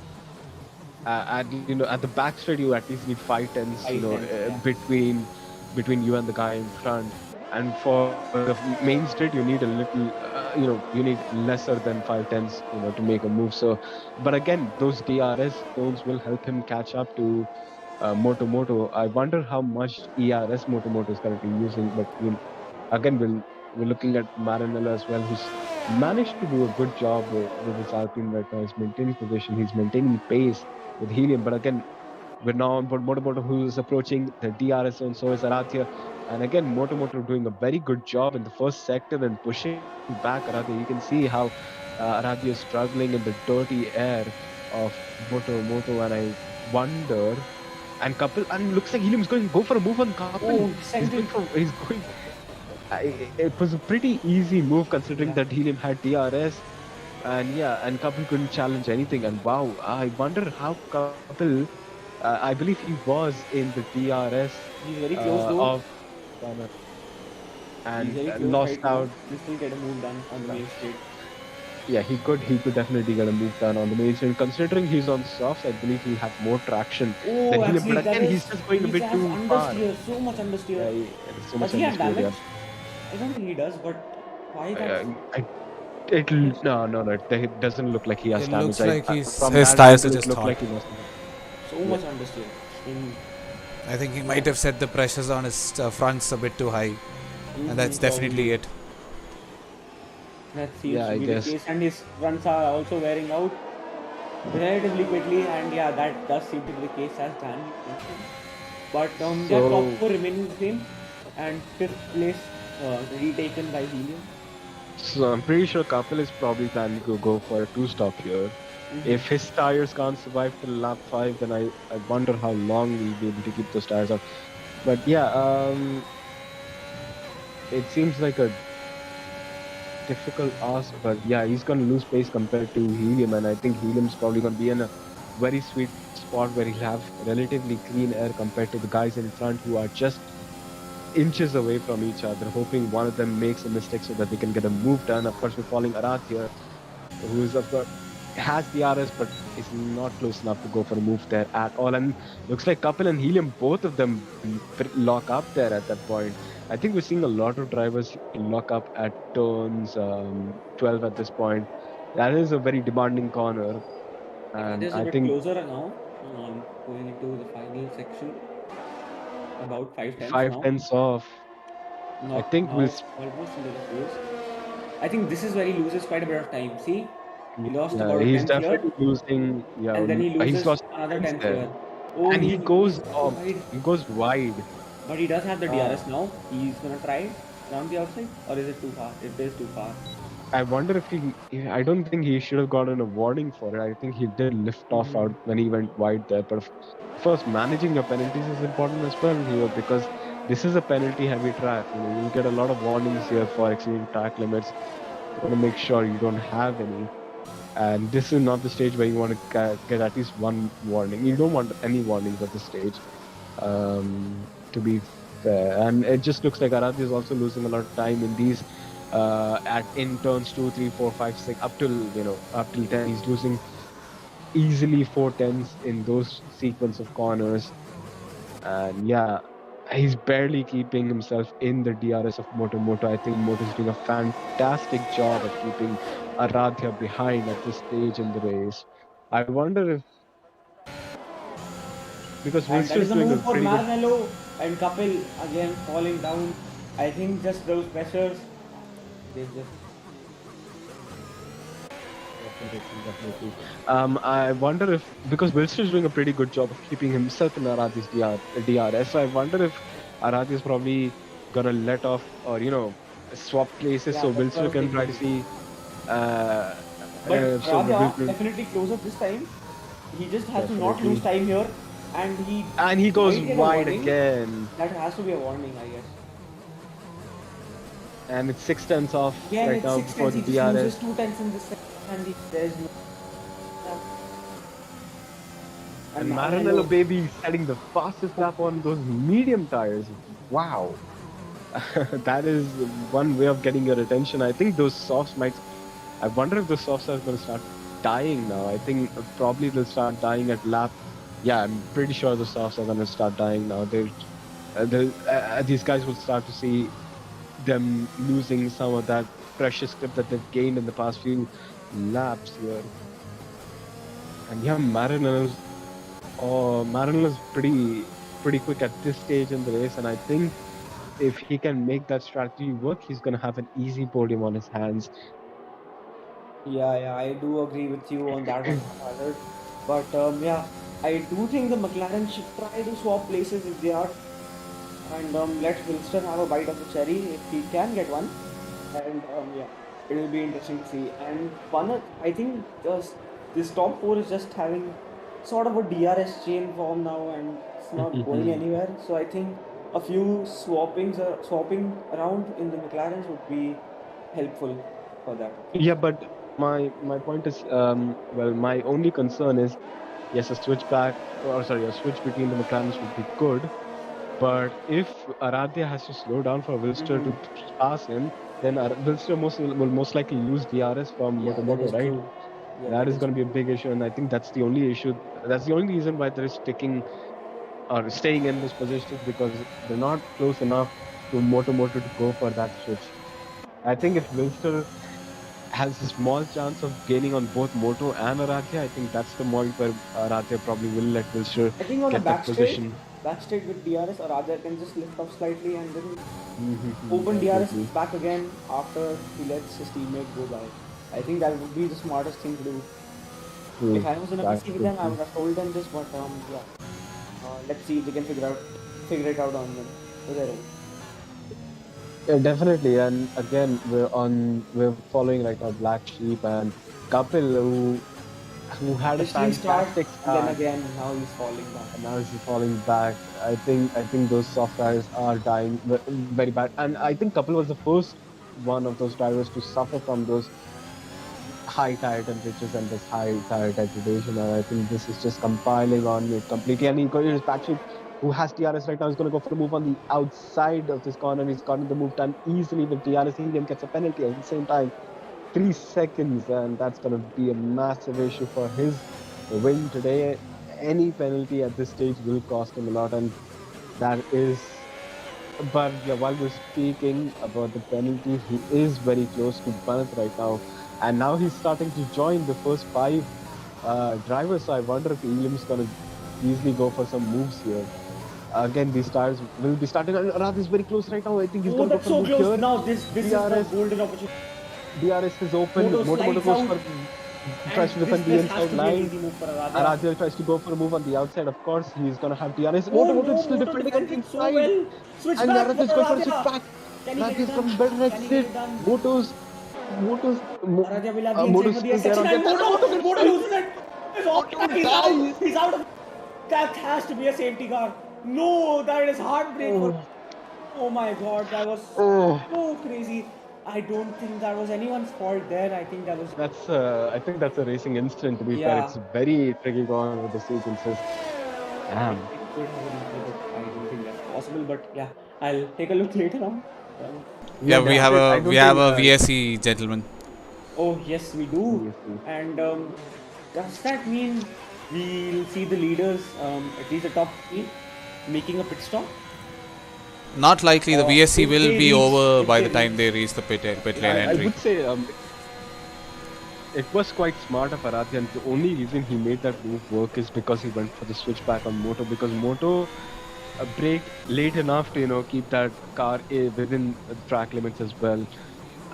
at the back straight, you at least need 5 tenths, 5 tenths, yeah. between you and the guy in front. And for the main straight, you need a little, you need lesser than 5 tenths, to make a move. So, but again, those DRS zones will help him catch up to Moto. I wonder how much ERS Moto is currently using, but again, we're looking at Maranello as well, who's managed to do a good job with his Alpine right now. He's maintaining position, he's maintaining pace with Helium. But again, we're now on board Moto who is approaching the DRS zone, so is Arathia. And again, Moto doing a very good job in the first sector and pushing back Arathia. You can see how Arathia is struggling in the dirty air of Moto, and I wonder. And Kapil, and looks like Helium's going to go for a move on Kapil. Oh, He's going. It was a pretty easy move considering that Helium had DRS. And yeah, and Kapil couldn't challenge anything. And wow, I wonder how Kapil, I believe he was in the DRS He's very close though. of Connor He's and very close lost right now. out. He still get a move done on the main straight. Yeah, he could definitely get a move done on the main straight. Considering he's on softs, I believe he'll have more traction than Oh, Helium. But actually, that again, he's is just going a he bit has too far. understeer, so much understeer. Yeah, there's so Does much he have understeer. Yeah, damage? I don't think he does, but why that? I, no, it doesn't look like he has It damage. looks like From his that tires are angle, it just looked hot. like he lost. So Yeah. much understeer. In I think he might have set the pressures on his fronts a bit too high, and that's probably. definitely it. That seems Yeah, to I be the guess. case, and his runs are also wearing out relatively quickly, and yeah, that does seem to be the case as Dan mentioned. But yeah, top So, four remaining the same, and fifth place retaken by Helium. so I'm pretty sure Kapil is probably planning to go for a two-stop here. If his tires can't survive till lap 5, then I wonder how long we'll be able to keep those tires up. But yeah, it seems like a difficult ask, but yeah, he's going to lose pace compared to Helium, and I think Helium's probably going to be in a very sweet spot where he'll have relatively clean air compared to the guys in front who are just inches away from each other, hoping one of them makes a mistake so that they can get a move done. Of course, we're falling Arath here, who is of course has the RS but is not close enough to go for a move there at all. And looks like Kapil and Helium, both of them lock up there at that point. I think we're seeing a lot of drivers lock up at turns 12 at this point. That is a very demanding corner, Yeah, and there's a I bit think closer now. Going into the final section, about 5 tenths five now. tenths off. I Not think we'll. now, almost into the fours. I think this is where he loses quite a bit of time. See, he lost Yeah, about a he's tenth here, definitely losing. Yeah, and then he he's loses lost another points tenth there, here. Oh, and he's gone wide. he goes wide. But he does have the Uh, DRS now. He's gonna try around the outside, or is it too far? It is too far. I wonder if I don't think he should have gotten a warning for it. I think he did lift off out when he went wide there. But of course, managing your penalties is important as well here because this is a penalty-heavy track. You'll get a lot of warnings here for exceeding track limits. You want to make sure you don't have any. And this is not the stage where you want to get at least one warning. You don't want any warnings at this stage, to be fair. And it just looks like Aradhi is also losing a lot of time in these at in turns 2, 3, 4, 5, 6, up till 10. He's losing easily 4 tenths in those sequence of corners. And yeah, he's barely keeping himself in the DRS of Moto. I think Moto is doing a fantastic job at keeping Aradhya behind at this stage in the race. I wonder if because And Wilster that is is a doing a move for pretty good. Maranello and Kapil again falling down. I think just those pressures, they just Definitely. I wonder if because Wilster is doing a pretty good job of keeping himself in Aradhi's DRS. So I wonder if Aradhi is probably gonna let off or swap places yeah, so that's what I Wilster was can try to thinking. see. Uh, But so Radha Wilster definitely closer this time. He just has to not lose definitely, time here, and he and he goes might get a wide warning. again, That has to be a warning, I guess. and it's 6 tenths off Again, right it's now six before tenths. the He just DRS. loses 2 tenths in this second, and there's no. And And Maranello Maranello, baby setting the fastest lap on those medium tires. Wow. That is one way of getting your attention. I think those softs might. I wonder if the softs are going to start dying now. I think probably they'll start dying at lap. Yeah, I'm pretty sure the softs are going to start dying now. These guys will start to see them losing some of that precious grip that they've gained in the past few laps here. And yeah, Marinello's pretty quick at this stage in the race, and I think if he can make that strategy work, he's going to have an easy podium on his hands. yeah, I do agree with you on that one, Hazard. But yeah, I do think the McLaren should try to swap places if they are, and let Wilson have a bite of the cherry if he can get one. And yeah, it will be interesting to see. And one, I think this top four is just having sort of a DRS chain form now, and it's not going anywhere. So I think a few swapping around in the McLarens would be helpful for that. Yeah, but my point is, well, my only concern is, yes, a switch back, or sorry, a switch between the McLarens would be good. But if Aradhya has to slow down for Wilster to pass him, then Wilster will most likely lose DRS from Yeah, that Moto, is right? true. Yeah, That that is is going to be a true. big issue, and I think that's the only issue. That's the only reason why they're sticking or staying in this position, because they're not close enough to Moto to go for that switch. I think if Wilster has a small chance of gaining on both Moto and Aradhya, I think that's the point where Aradhya probably will let Wilster I think on a get that position. back straight with DRS, or rather can just lift off slightly and then Mm-hmm, open DRS definitely. back again after he lets his teammate go by. I think that would be the smartest thing to do. If True. I was in a That's PC with true. them, I would have told them this, but yeah. Let's see if they can figure it out on their own. Yeah, definitely. And again, we're following right now Black Sheep and Kapil, who had a Bristling start, fantastic and then start, again now he's falling back. and now he's falling back. I think those soft tires are dying very bad. And I think Kapil was the first one of those drivers to suffer from those high tire temperatures and this high tire degradation. And I think this is just compiling on it completely. And he got his backseat, who has DRS right now, is going to go for the move on the outside of this corner. He's gotten the move done easily with DRS. Helium gets a penalty at the same time. 3 seconds, and that's going to be a massive issue for his win today. Any penalty at this stage will cost him a lot, and that is. But yeah, while we're speaking about the penalty, he is very close to Bharat right now, and now he's starting to join the first 5 drivers. So I wonder if Helium's going to easily go for some moves here. Again, these tires will be starting. And Radh is very close right now. I think he's Oh, going to go that's for a so move close. here. Now this is the DRS. golden opportunity. DRS is open. Moto Moto slides goes out, for tries to and defend the this has inside to be an line. easy move for Aradhya. Aradhya tries to go for a move on the outside. Of course, he's gonna have DRS. Oh Moto no, is still Moto defending on defends the it so inside. well. Switch And back for Aradhya is going for a switch Aradhya. back. Can he get Aradhya it is done? coming better Can he get exit. it done? Aradhya will have the inside Moto's for the still there section, on the and attack. Moto Moto gets loses it. It's all Moto he's out. dies. He's out of. That has to be a safety car. No, that is heartbreak for. Oh my god, that was Oh, so crazy. I don't think that was anyone's fault there. I think that was. that's I think that's a racing incident. To be fair, Yeah. it's very tricky going with the sequences. Damn. It could have been equal, but I don't think that's possible. But yeah, I'll take a look later on. Yeah, we have I a don't think, VSE gentleman. Oh yes, we do. VSE. And does that mean we'll see the leaders, at least the top 3, making a pit stop? Not likely. The VSE If will they be reach- over if by they the time reach- they reach the pit lane I entry. would say it was quite smart of Aradhya, and the only reason he made that move work is because he went for the switchback on Moto, because Moto braked late enough to keep that car within the track limits as well.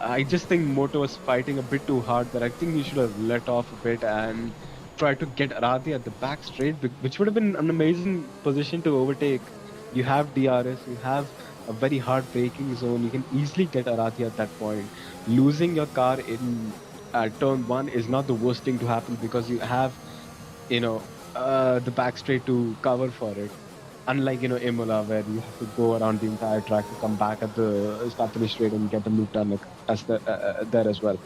I just think Moto was fighting a bit too hard there. I think he should have let off a bit and tried to get Aradhya at the back straight, which would have been an amazing position to overtake. You have DRS, you have a very hard braking zone. You can easily get Aradhya at that point. Losing your car in turn 1 is not the worst thing to happen, because you have, the back straight to cover for it. Unlike Imola, where you have to go around the entire track to come back at the start finish straight and get the move done there as well.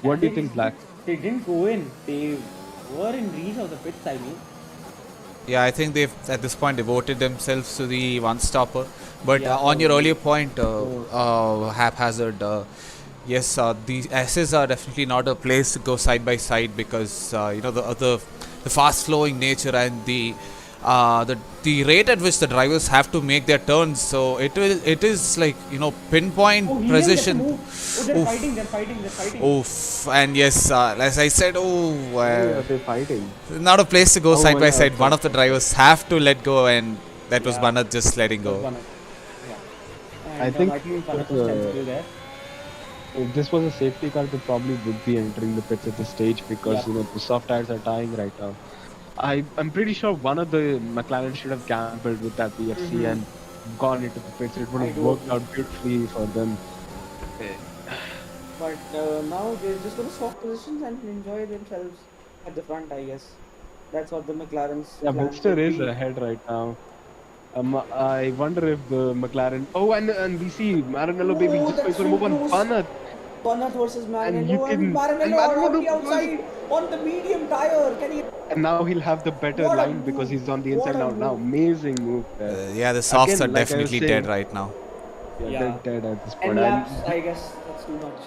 What And do you think, Black? They didn't go in. They were in reach of the pits, I mean. Yeah, I think they've at this point devoted themselves to the one stopper. But Yeah, on your probably. earlier point, haphazard, yes, the S's are definitely not a place to go side by side, because the fast flowing nature and the rate at which the drivers have to make their turns. So it is like pinpoint Oh, Helium precision. gets a move. Oh, they're Oof. fighting. They're fighting. They're fighting. Oof. And yes, as I said, Why are they fighting? not a place to go side by yeah, side. okay. One of the drivers have to let go, and that was Yeah. Banat just letting That was go. one of- Yeah. I And think I think Banat it was was, sensible there. If this was a safety car, they probably would be entering the pits at this stage, because Yeah. the soft tires are dying right now. I'm pretty sure one of the McLaren should have gambled with that VFC and gone into the pits. It would I have do worked agree. out beautifully for them. But now they're just going to swap positions and enjoy themselves at the front, I guess. That's what the McLaren's Yeah, plan Wilster would is be. ahead right now. I wonder if the McLaren. Oh, and we see Maranello baby Oh, just going that's for a so move on close. Banat. Connor versus And Maranello, and and Maranello are on the Maranello outside on the medium tire. Can he? and now he'll have the better What a line because move! he's on the What inside a now. Now, move! amazing move there. Yeah, the softs are Again, like I was definitely dead saying, right now. yeah, Yeah. they're dead at this point. And And laps, I guess that's too much.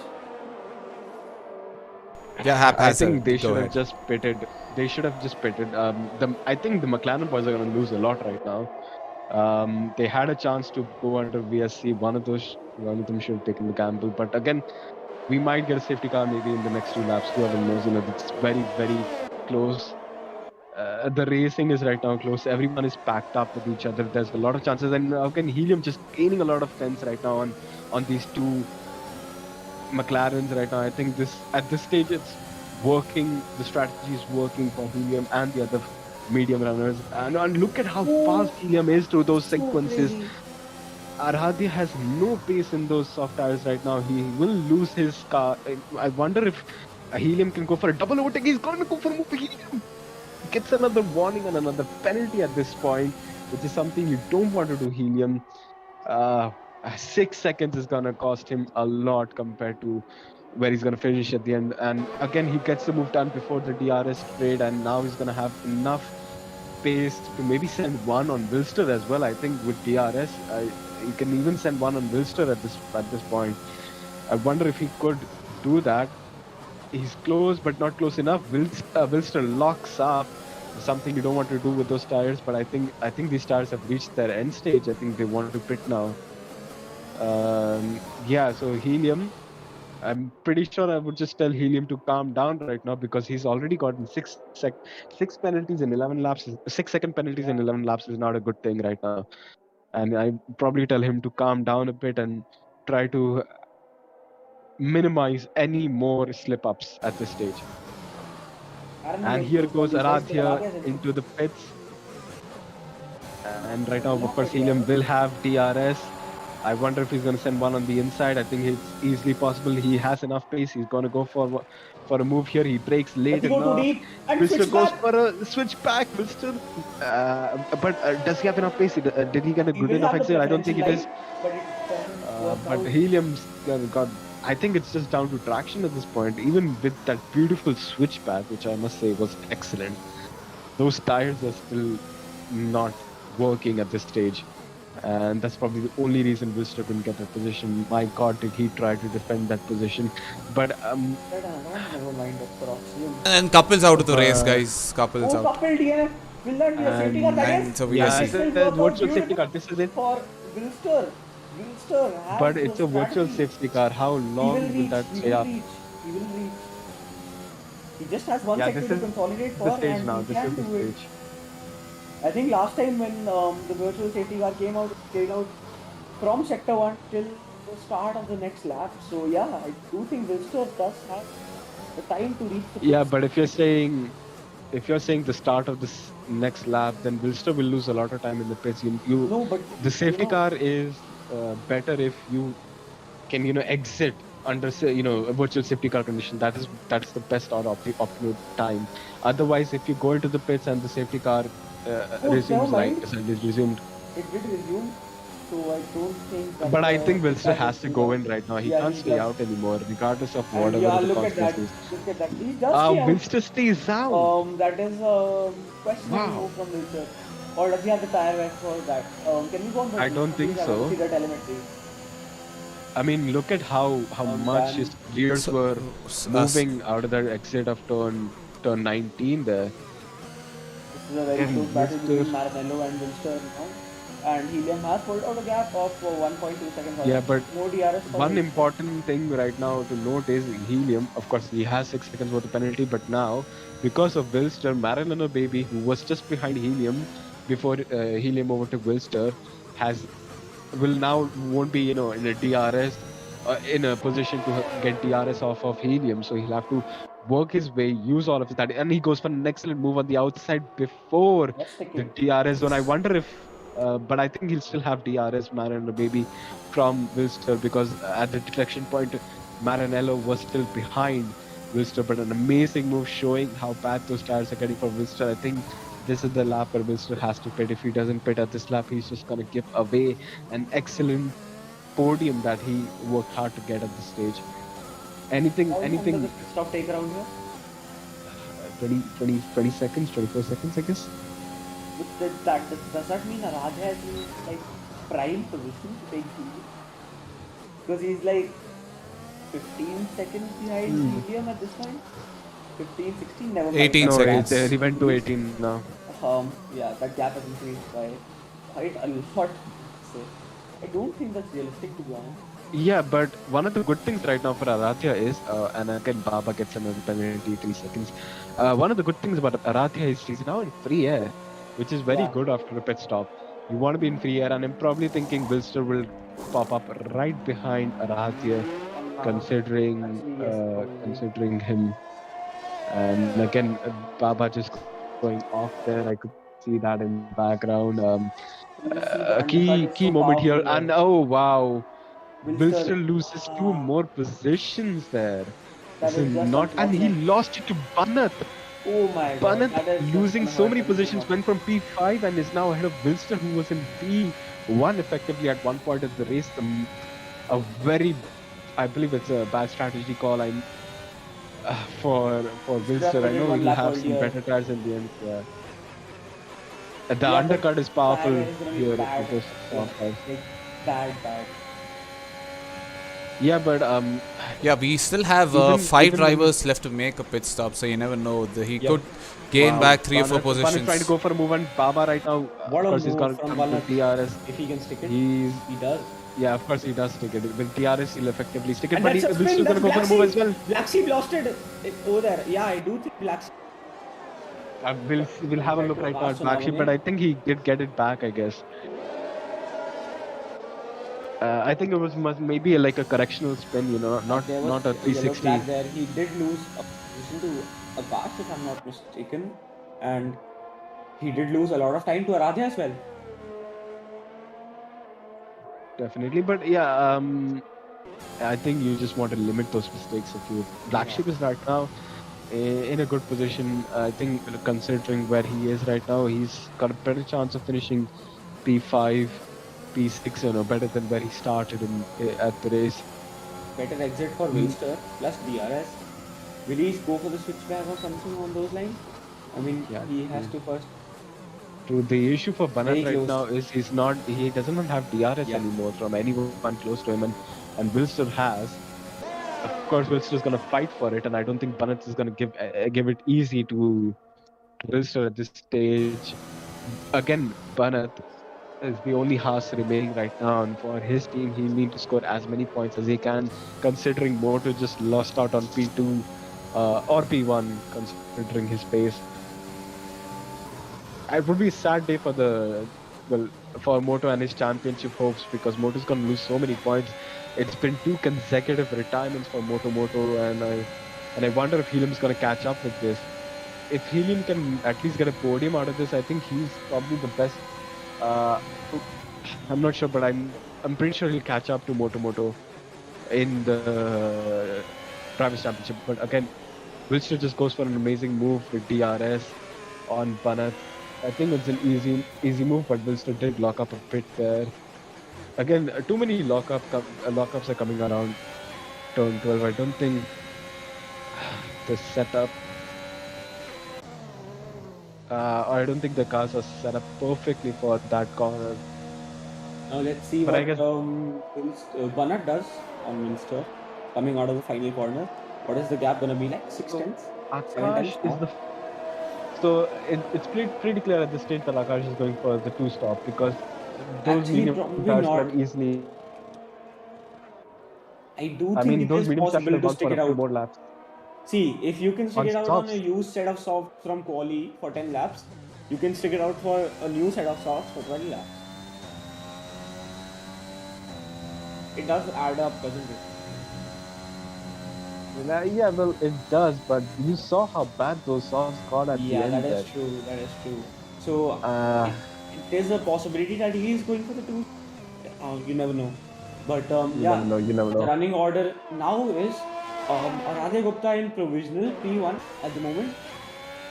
Yeah, I Haphazard, think they go should have ahead. just pitted. They should have just pitted. I think the McLaren boys are going to lose a lot right now. They had a chance to go under VSC. One of them should have taken the gamble. But again, we might get a safety car maybe in the next 2 laps. Whoever knows, it's very, very close. The racing is right now close. Everyone is packed up with each other. There's a lot of chances, and again, Helium just gaining a lot of fence right now on these two McLarens right now. I think at this stage it's working. The strategy is working for Helium and the other medium runners. And look at how fast Helium is through those So sequences. crazy. Arhadya has no pace in those soft tires right now. He will lose his car. I wonder if Helium can go for a double overtake. He's going to go for a move. Helium gets another warning and another penalty at this point, which is something you don't want to do, Helium. 6 seconds is gonna cost him a lot compared to where he's gonna finish at the end. And again, he gets the move done before the DRS trade, and now he's gonna have enough pace to maybe send one on Wilster as well. I think with DRS, he can even send one on Wilster at this point. I wonder if he could do that. He's close, but not close enough. Wilster locks up. Something you don't want to do with those tires, but I think these tires have reached their end stage. I think they want to pit now. Yeah, so Helium, I'm pretty sure I would just tell Helium to calm down right now because he's already gotten 6 penalties in 11 laps. 6-second penalties in 11 laps is not a good thing right now. And I probably tell him to calm down a bit and try to minimize any more slip ups at this stage. And here goes Aradhya into the pits. And right now, of course, Helium will have DRS. I wonder if he's going to send one on the inside. I think it's easily possible. He has enough pace. He's going to go for a move here. He breaks late Does he go too enough. deep and Wilster switch goes back? for a switch back. Wilster, but does he have enough pace? Did he get a He good will enough have the exit? I don't think he does. preferential line, but it doesn't work But out. Helium's got. I think it's just down to traction at this point. Even with that beautiful switchback, which I must say was excellent, those tires are still not working at this stage. And that's probably the only reason Wilster couldn't get that position. My God, did he try to defend that position? But Never mind, that's for Oxygen. And couples out of the race, guys. Couples Oh, out. coupled DNF. Will that be a safety car? That And is. so we yeah, are it's seeing. a virtual safety car. This is it. For Wilster. Wilster has But it's the a virtual strategy. safety car. How He long will will reach. that He stay will up? reach. He will reach. He just has one Yeah, sector this to is consolidate for, the stage and now. he This can is the do it. stage. I think last time when the virtual safety car came out from sector 1 till the start of the next lap. So yeah, I do think Wilster does have the time to reach the Yeah, pits. but if you're saying the start of this next lap, then Wilster will lose a lot of time in the pits. No, but The safety you know, car is better if you can exit under a virtual safety car condition. That's the best or optimal time. Otherwise, if you go into the pits and the safety car resumes never like mind. is resumed. It did resume, so I don't think that. But I think Wilster that has is to too go much. in right now. He Yeah, can't he stay does. out anymore, regardless of And whatever yeah, the look at that. consequences. Look at that. He does stay out. Wilster stays out. That is a questionable Wow. move from Wilster. Or does he have the tire wear for that? Can we go on? I don't think I want so. to see the telemetry. I mean, look at how much Dan. his gears So- were s- moving out of the exit of turn 19 there. This is a very And close battle Wilster- between Maranello and Wilster now. And Helium has pulled out a gap of 1.2 seconds. Yeah, but no DRS for one Wilster. important thing right now to note is Helium. Of course, he has 6 seconds worth of penalty, but now because of Wilster, Maranello baby, who was just behind Helium before Helium overtook Wilster, won't be in a DRS in a position to get DRS off of Helium. So he'll have to work his way, use all of that, and he goes for an excellent move on the outside before That's the the king. DRS zone. I wonder if, but I think he'll still have DRS Maranello baby from Wilster because at the deflection point, Maranello was still behind Wilster, but an amazing move showing how bad those tires are getting for Wilster. I think this is the lap where Wilster has to pit. If he doesn't pit at this lap, he's just going to give away an excellent podium that he worked hard to get at this stage. Anything, How long does anything. the pit stop take around here? 20 seconds, 24 seconds, I guess. Does that mean Aradhya is in like prime position to take Helium? Because he's like 15 seconds behind Helium at this point. 15, 16, never mind. 18 No, seconds. he went to 18 now. Yeah, that gap has increased by quite a lot. So I don't think that's realistic to be honest. Yeah, but one of the good things right now for Aradhya is, and again Baba gets another penalty, 3 seconds. One of the good things about Aradhya is he's now in free air, which is very Yeah. good after a pit stop. You want to be in free air, and I'm probably thinking Wilster will pop up right behind Aradhya, considering Actually, yes, probably. considering him. And again, Baba just going off there. I could see that in the background. You see, A the undercut key is so moment powerful here, here. and oh wow. Wilster, Wilster loses 2 more positions there. that This is is just not, and he unfortunate. lost it to Banath. Oh my god, Banath that is just losing so many unheard of. positions, went from P5 and is now ahead of Wilster, who was in P1 effectively at one point of the race. A very, I believe it's a bad strategy call. For Should have Wilster, put I it know one he'll lap have some earlier. better tires in the end. Yeah. The Yeah, undercut is tire powerful is gonna be here. bad. It was Yeah, soft. like bad. Yeah, but Yeah, we still have even 5 even when drivers left to make a pit stop, so you never know. He Yep. could gain wow, back 3 or 4 Banath trying to positions. go for a move, and Baba right now, What of a course, he's move got to from come with Banath. DRS. If he can stick it, He's he does. Yeah, of course he does stick it. With DRS, he'll effectively stick it, And but that's a Will's spin. still That's gonna go for a move as well. Black Sheep lost it over there. Yeah, I do think Black Sheep We'll have a look right now at Black Sheep, but I think he did get it back, I guess. I think it was maybe like a correctional spin, not there was a a yellow 360. flag there. He did lose a position to Akash, if I'm not mistaken, and he did lose a lot of time to Aradhya as well. Definitely, but yeah, I think you just want to limit those mistakes. If you Black Sheep is right now in a good position. I think considering where he is right now, he's got a better chance of finishing P5, P6, better than where he started at the race. Better exit for Wilster plus DRS. Will he go for the switchback or something on those lines? I mean, Yeah, he has to first. True. The issue for Very Banath right close. now is he doesn't have DRS Yeah. anymore from anyone close to him, and Wilster has. Of course, Wilster is gonna fight for it, and I don't think Banath is gonna give it easy to Wilster at this stage. Again, Banath is the only Haas remaining right now, and for his team, he needs to score as many points as he can, considering Moto just lost out on P2 or P1, considering his pace. It would be a sad day for for Moto and his championship hopes, because Moto's gonna lose so many points. It's been 2 consecutive retirements for Moto, and I wonder if Helium's gonna catch up with this. If Helium can at least get a podium out of this, I think he's probably the best. I'm not sure, but I'm pretty sure he'll catch up to Moto in the Travis Championship. But again, Wilster just goes for an amazing move with DRS on Banath. I think it's an easy move, but Wilster did lock up a bit there. Again, too many lockups are coming around turn 12. I don't think the setup, or I don't think the cars are set up perfectly for that corner. Now let's see But what I guess Banath does on Wilster coming out of the final corner. What is the gap gonna be like? 6 tenths? 7 Akash tenths? is the. So it's pretty clear at this stage that Akash is going for the 2-stop, because those Actually, medium probably tires not. could have easily. I do think it those is medium tires possible could have to gone stick for it a few out. more laps. See, if you can stick On it out on a softs. used set of softs from quali for 10 laps, you can stick it out for a new set of softs for 20 laps. It does add up, doesn't it? Yeah, well, it does, but you saw how bad those softs got at the end. Yeah, that is true. That is true. So it is a possibility that he is going for the 2. You never know. But You never know. the running order now is Aradhya Gupta in provisional P1 at the moment,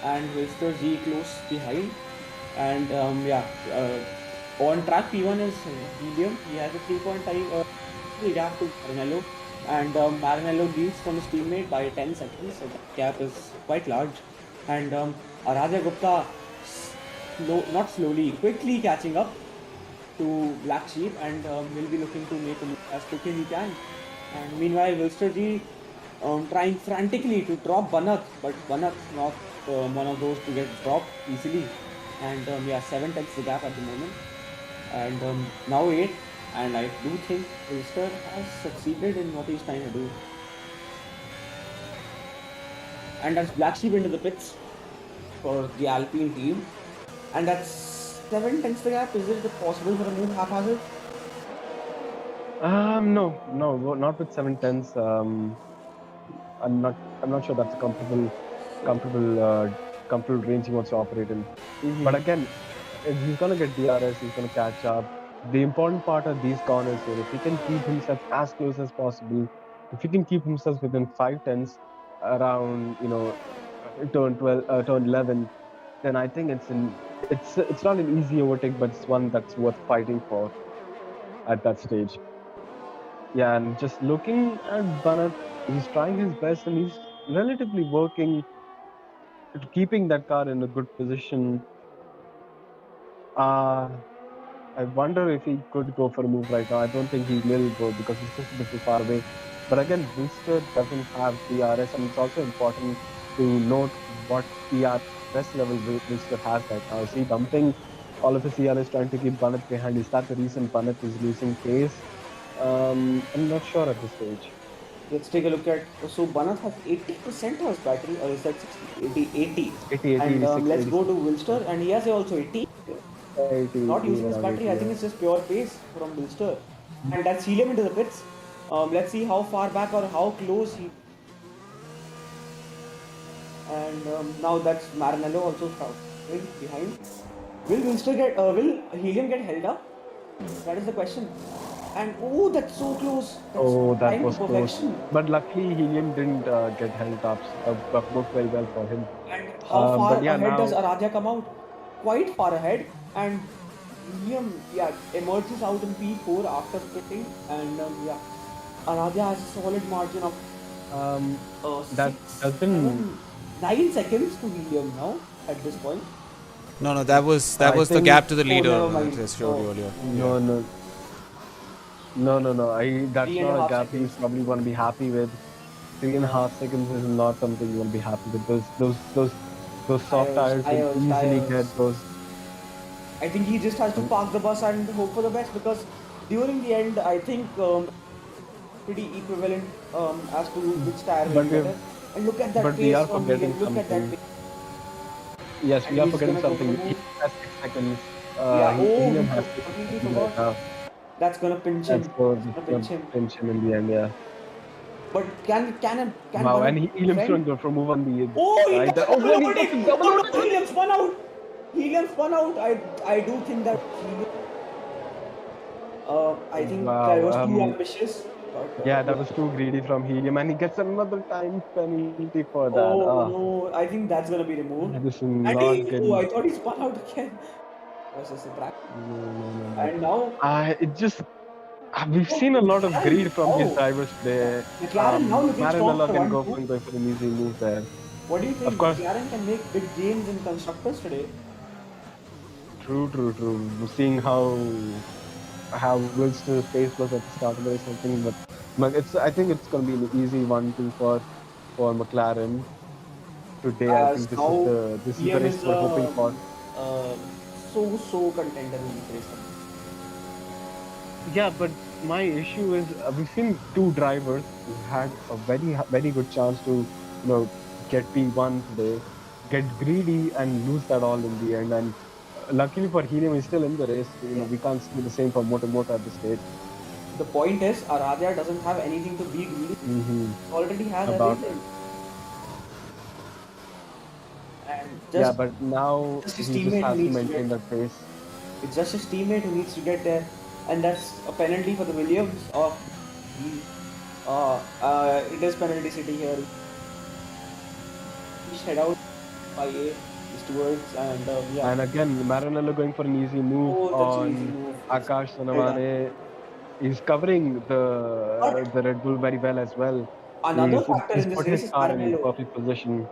and Wilster G close behind. And on track P1 is Helium. He has a 3.5 gap to Carmelo. and Maranello leads from his teammate by 10 seconds, so the gap is quite large. And Aradhya Gupta, not slowly, quickly catching up to Black Sheep, and will be looking to make a move as quickly as he can. And meanwhile, Wilster trying frantically to drop Banat, but Banat's not one of those to get dropped easily. And 7 tenths the gap at the moment, and now 8. And I do think Wilster has succeeded in what he's trying to do. And that's Black Sheep into the pits for the Alpine team. And that's 7 tenths the gap. Is it possible for a move haphazard? No, not with 7 tenths. I'm not sure that's a comfortable range he wants to operate in. But again, if he's gonna get DRS, he's gonna catch up. The important part of these corners here, if he can keep himself as close as possible, if he can keep himself within 5 tenths around turn 12, turn 11, then I think it's not an easy overtake, but it's one that's worth fighting for at that stage. Yeah, and just looking at Banat, he's trying his best and he's relatively working at keeping that car in a good position. I wonder if he could go for a move right now. I don't think he will go because he's just a bit too far away. But again, Wilster doesn't have DRS, and it's also important to note what DRS level Wilster has right now. Is he dumping all of his ERS trying to keep Banat behind? Is that the reason Banat is losing pace? I'm not sure at this stage. Let's take a look at. So Banat has 80% of his battery, or is that 60? 80. 80, And 86, let's 86. go to Wilster, and he has also 80. 80, Not using his battery, I think it's just pure pace from Wilster. And that's Helium into the pits. Let's see how far back or how close he. And now that's Maranello also behind. Will Wilster get? Will Helium get held up? That is the question. And oh, that's so close. That's That was close. perfection. But luckily, Helium didn't get held up. That worked very well for him. And how far but yeah, ahead does now- Aradhya come out? Quite far ahead. And Helium, emerges out in P4 after pitting. And Aradhya has a solid margin of that has been 9 seconds to Helium now at this point. No, that was I the think- gap to the leader never I mind. just showed you Oh. earlier. No. That's 3.5 not a gap seconds. he's probably going to be happy with. 3.5 seconds is not something you want to be happy with. Those soft tires will easily get those. I think he just has to park the bus and hope for the best, because during the end, I think pretty equivalent as to which tire will But be we've- better. And look at that but we pace are from forgetting Helium. Look at that something. pace. Yes, we And are he's forgetting gonna go for something. the He move. has 6 seconds. he Helium has 6 completely seconds forgot. right now. That's gonna pinch him. That's going That's gonna pinch him. to pinch him in the end, yeah. But can Wow, Banat and Helium's defend? going for move on the Oh, he side. got Oh, double when he overtake! gets a double Oh no, overtake! Helium spun out! Helium spun out! I do think that Helium, I think Wow, that was too ambitious. But, Yeah, that was too greedy from Helium, and he gets another time penalty for that. Oh no, I think that's gonna be removed. This is And not he, good. I thought he spun out again. Was just a track. No. And now It just we've seen a lot of McLaren, greed from his oh. drivers today. McLaren now looking strong Maranello for can go 1-2. for an easy move there. What do you think? Of course. McLaren can make big gains in constructors today. True. We're seeing how Wilster's pace was at the start of the race, but I think it's going to be an easy 1-2 for McLaren today. I As think this now is the Liam race is we're hoping for. so contender in this race. Yeah, but my issue is we've seen two drivers who had a very good chance to get P1 today, get greedy and lose that all in the end. And luckily for Helium, he's still in the race. We can't see the same for Moto at this stage. The point is, Aradhya doesn't have anything to be greedy. Already has About everything. And yeah, but now just he his just teammate has to needs to maintain get- that pace. It's just his teammate who needs to get there, and that's a penalty for the Williams. It is penalty city here. He head out by A towards, and And again, Maranello going for an easy move Oh, that's an on easy move. Akash Sanavane. He's covering the Red Bull very well as well. Another factor He's in this put race his is car in Maranello. perfect position.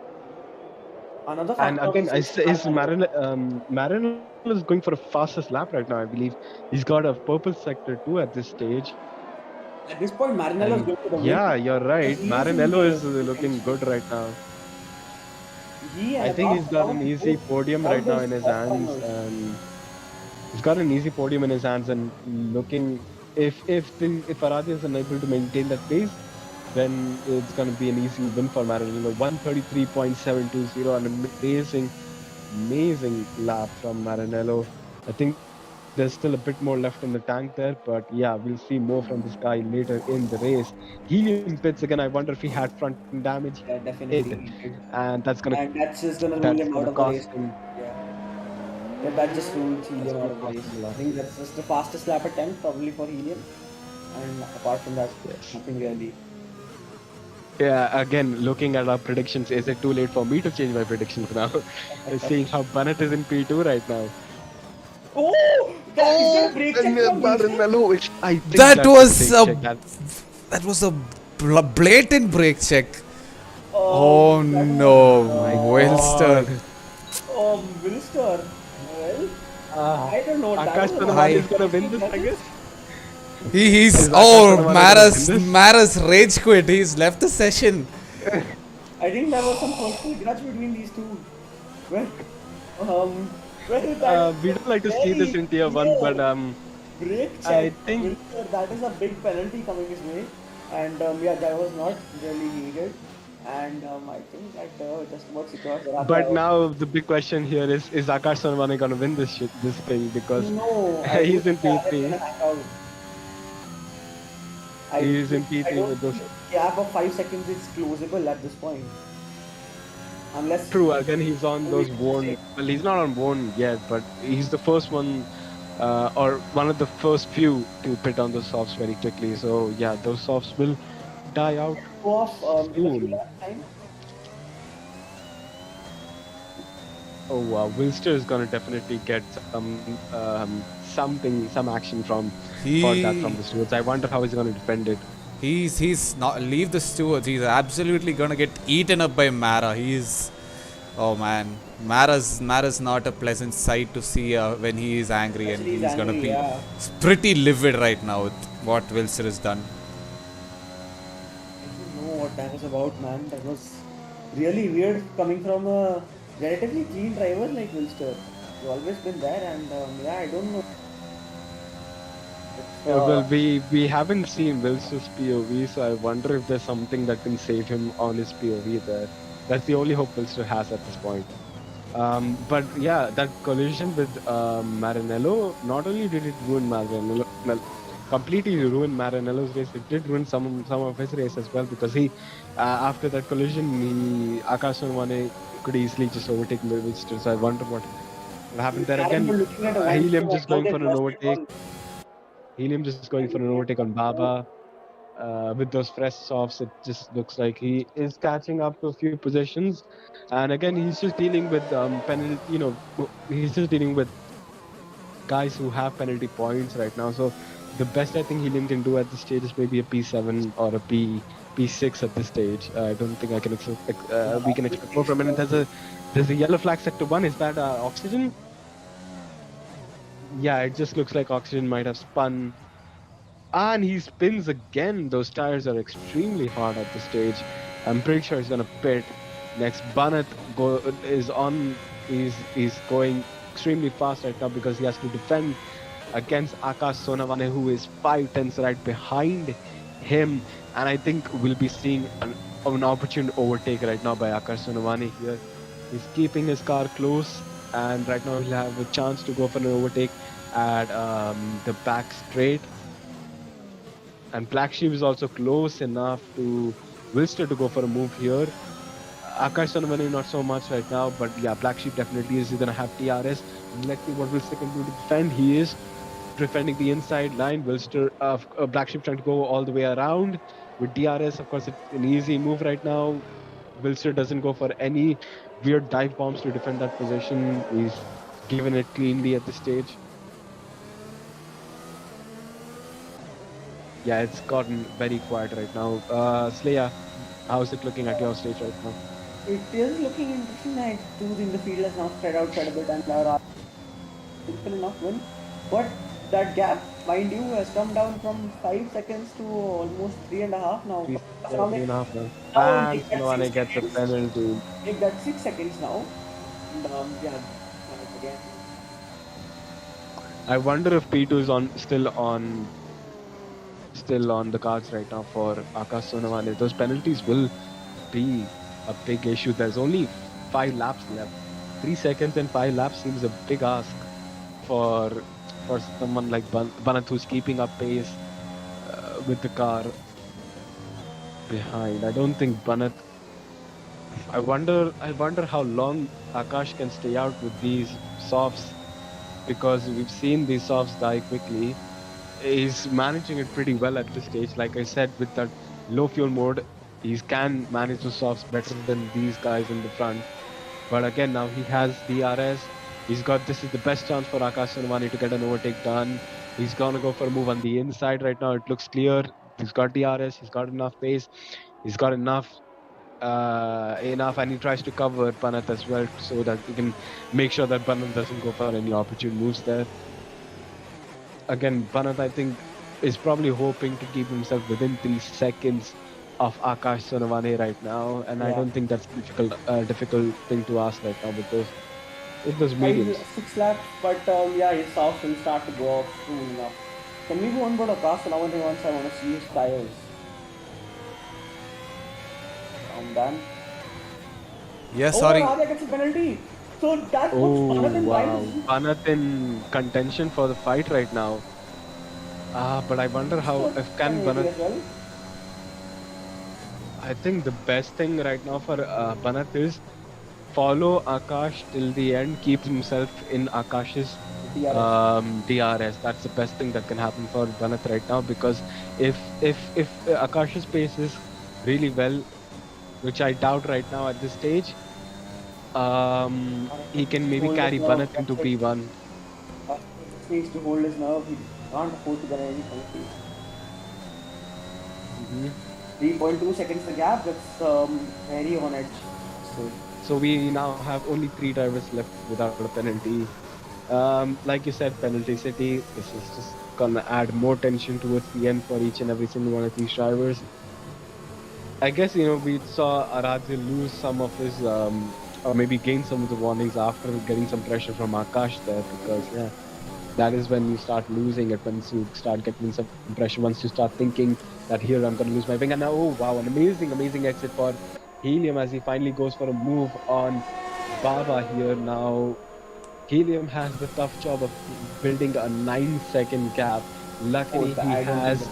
Another And factor of again, this race is Maranello. Marinello is going for a fastest lap right now. I believe he's got a purple sector too at this stage. At this point, Maranello is And going for the win yeah, you're right. because he is in Marinello is the looking contention. good right now. He I and think Akash he's got are an about to easy go podium all right now those in his top hands, timers. and he's got an easy podium in his hands. And looking, if Arati is unable to maintain that pace, then it's going to be an easy win for Marinello. 133.720, an amazing lap from Marinello. I think there's still a bit more left in the tank there, but yeah, we'll see more from this guy later in the race. Helium pits again. I wonder if he had front end damage. Yeah, He did, definitely he did. and And that's just gonna rule that's him gonna out of the cost race. him. Yeah. Yeah, that just rules That's Helium gonna out of the cost race. him a I lot. think that's just the fastest lap attempt probably for Helium. And apart from that, Yes. nothing really. Yeah. Again, looking at our predictions, is it too late for me to change my predictions now? Seeing how Bennett is in P2 right now. Oh! Is that a brake check from Wilson? Marinello, I think That that's a was break a check. that was a blatant brake check. Oh, Oh that no, My Wilster. God. Wilster. Well, I don't know what that Akash was Tanawani about. is gonna win this, I guess. He's Is Akash Tanawani gonna win this? Maras rage quit. He's left the session. I think there was some personal grudge between these two. Well, well, that We is don't like a to see this very in Tier-1, but clear brake I check. think Wilson, that is a big penalty coming his way. And yeah, that was not really needed. And I think that just about secures the But now the big question here is Akash Tanawani gonna win this thing because No, I don't he's in think Arya is P3. gonna hang out. He's in I P3 don't with those. think the gap of 5 seconds is closable at this point. Unless True, again he's on maybe those it's worn. mistake. Well, he's not on worn yet, but he's the first one, or one of the first few to pit on those softs very quickly. So yeah, those softs will die out Go off in a few soon. laps time. Oh wow, Wilster is gonna definitely get some action for that from He the stewards. I wonder how he's gonna defend it. he's not leave the stewards. He's absolutely gonna get eaten up by Mara. Oh man, Mara's not a pleasant sight to see when he is angry, and Actually, he's he's gonna angry, be yeah. pretty livid right now with what Wilster has done. I don't know what that was about, man. That was really weird coming from a relatively clean driver like Wilster. He's always been there, and yeah, I don't know. If, Well, we haven't seen Wilster's POV, so I wonder if there's something that can save him on his POV there. That's the only hope Wilster has at this point. But yeah, that collision with Maranello, not only did it ruin Maranello, well, completely ruin Maranello's race, it did ruin some of his race as well because he, after that collision, Akash Tanawani could easily just overtake Wilster. So I wonder what happened there Karen, again. we're looking at a 1-2 Helium right just now. going They've for an lost it overtake. all. Helium just going for an overtake on Baba. With those fresh softs, it just looks like he is catching up to a few positions. And again, he's just dealing with penalty. He's just dealing with guys who have penalty points right now. So the best I think Helium can do at this stage is maybe a P7 or a P6 at this stage. I don't think I can we can expect more from it. And there's a yellow flag sector 1. Is that Oxygen? Yeah, it just looks like Oxygen might have spun. And he spins again. Those tires are extremely hard at this stage. I'm pretty sure he's gonna pit. Next, Bennett is on. He's going extremely fast right now because he has to defend against Akash Sonavane, who is 5 tenths right behind him. And I think we'll be seeing an opportune overtake right now by Akash Sonavane here. He's keeping his car close, and right now he'll have a chance to go for an overtake at the back straight. And Black Sheep is also close enough to Wilster to go for a move here. Akash Sonavani not so much right now, but yeah, Black Sheep definitely is going to have TRS. Let's see what Wilster can do to defend. He is defending the inside line. Wilster, Black Sheep trying to go all the way around with DRS. Of course, it's an easy move right now. Wilster doesn't go for any weird dive bombs to defend that position. He's given it cleanly at this stage. Yeah, it's gotten very quiet right now. Slaya, how's it looking at your stage right now? It is looking interesting. I do think the field has now spread out quite a bit and are simple enough win. But that gap, mind you, has come down from 5 seconds to almost 3.5 now. Three, Now three and a half now. And make that Sunwane gets a 6 seconds. penalty. Make that 6 seconds now. And, yeah, again. I wonder if P2 is still on the cards right now for Akash Sonawane. Those penalties will be a big issue. There's only 5 laps left. 3 seconds and 5 laps seems a big ask for someone like Banat who's keeping up pace with the car behind. I don't think Banat. I wonder how long Akash can stay out with these softs, because we've seen these softs die quickly. He's managing it pretty well at this stage. Like I said, with that low fuel mode, he can manage the softs better than these guys in the front. But again, now he has DRS. This is the best chance for Akash Sonawane to get an overtake done. He's gonna go for a move on the inside right now. It looks clear. He's got DRS. He's got enough pace. He's got enough, and he tries to cover Banat as well, so that he can make sure that Banat doesn't go for any opportune moves there. Again, Banat, I think, is probably hoping to keep himself within 3 seconds of Akash Sonawane right now, and I Yeah. don't think that's difficult thing to ask right now, because it was mediums. 6 laps, but yeah, his softs will start to go off soon enough. Can we go on board a cast now once I want to see his tires? Done. Yeah, sorry. Radha gets a penalty. So that puts Oh Banat in wow, prime. Banat in contention for the fight right now. But I wonder how if can Penalty Banat. as well. I think the best thing right now for Banat is follow Akash till the end, keep himself in Akash's DRS. That's the best thing that can happen for Banat right now, because if Akash's pace is really well, which I doubt right now at this stage, he can maybe Hold carry his nerve. Banat into P1. He needs to hold his nerve. He can't afford to get any penalty. 3.2 seconds the gap. That's very on edge. So we now have only 3 drivers left without a penalty. Like you said, penalty city. This is just gonna add more tension towards the end for each and every single one of these drivers. I guess we saw Aradhya lose some of his, or maybe gain some of the warnings after getting some pressure from Akash there, because that is when you start losing it, once you start getting some pressure, once you start thinking that here I'm going to lose my wing. And now, oh wow, an amazing exit for Helium as he finally goes for a move on Baba here. Now Helium has the tough job of building a 9-second gap. Luckily he has,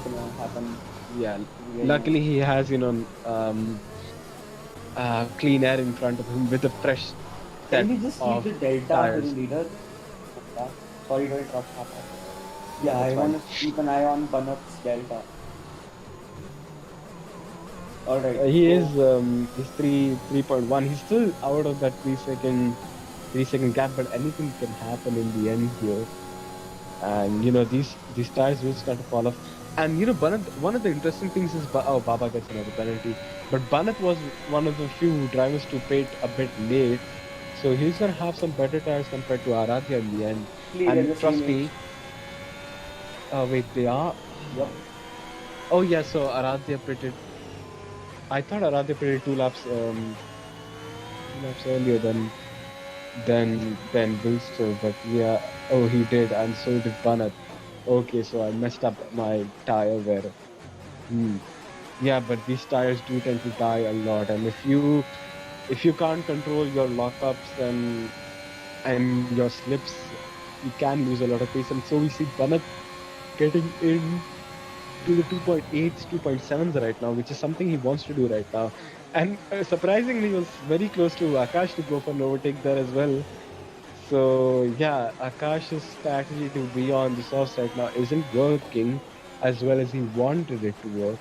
luckily he has clean air in front of him with a fresh set Can we just of keep the delta tires. to the leader? Sorry to interrupt. Yeah, That's I fine. want to keep an eye on Banat's delta. Alright. He is he's 3.1. He's still out of that 3-second gap, but anything can happen in the end here. And these tires will start to fall off. And Banat, one of the interesting things is Baba gets another penalty. But Banat was one of the few drivers to pit a bit late, so he's gonna have some better tires compared to Aradhya in the end. And trust me. Wait, they are. Yep. Oh yeah, so Aradhya pitted. I thought Aradhya pitted 2 laps earlier than Wilster, but yeah. Oh, he did, and so did Banat. Okay, so I messed up my tire wear. Yeah, but these tires do tend to die a lot, and if you can't control your lockups and your slips, you can lose a lot of pace. And so we see Banat getting in to the 2.8s, 2.7s right now, which is something he wants to do right now. And surprisingly, he was very close to Akash to go for an overtake there as well. So yeah, Akash's strategy to be on the softs right now isn't working as well as he wanted it to work,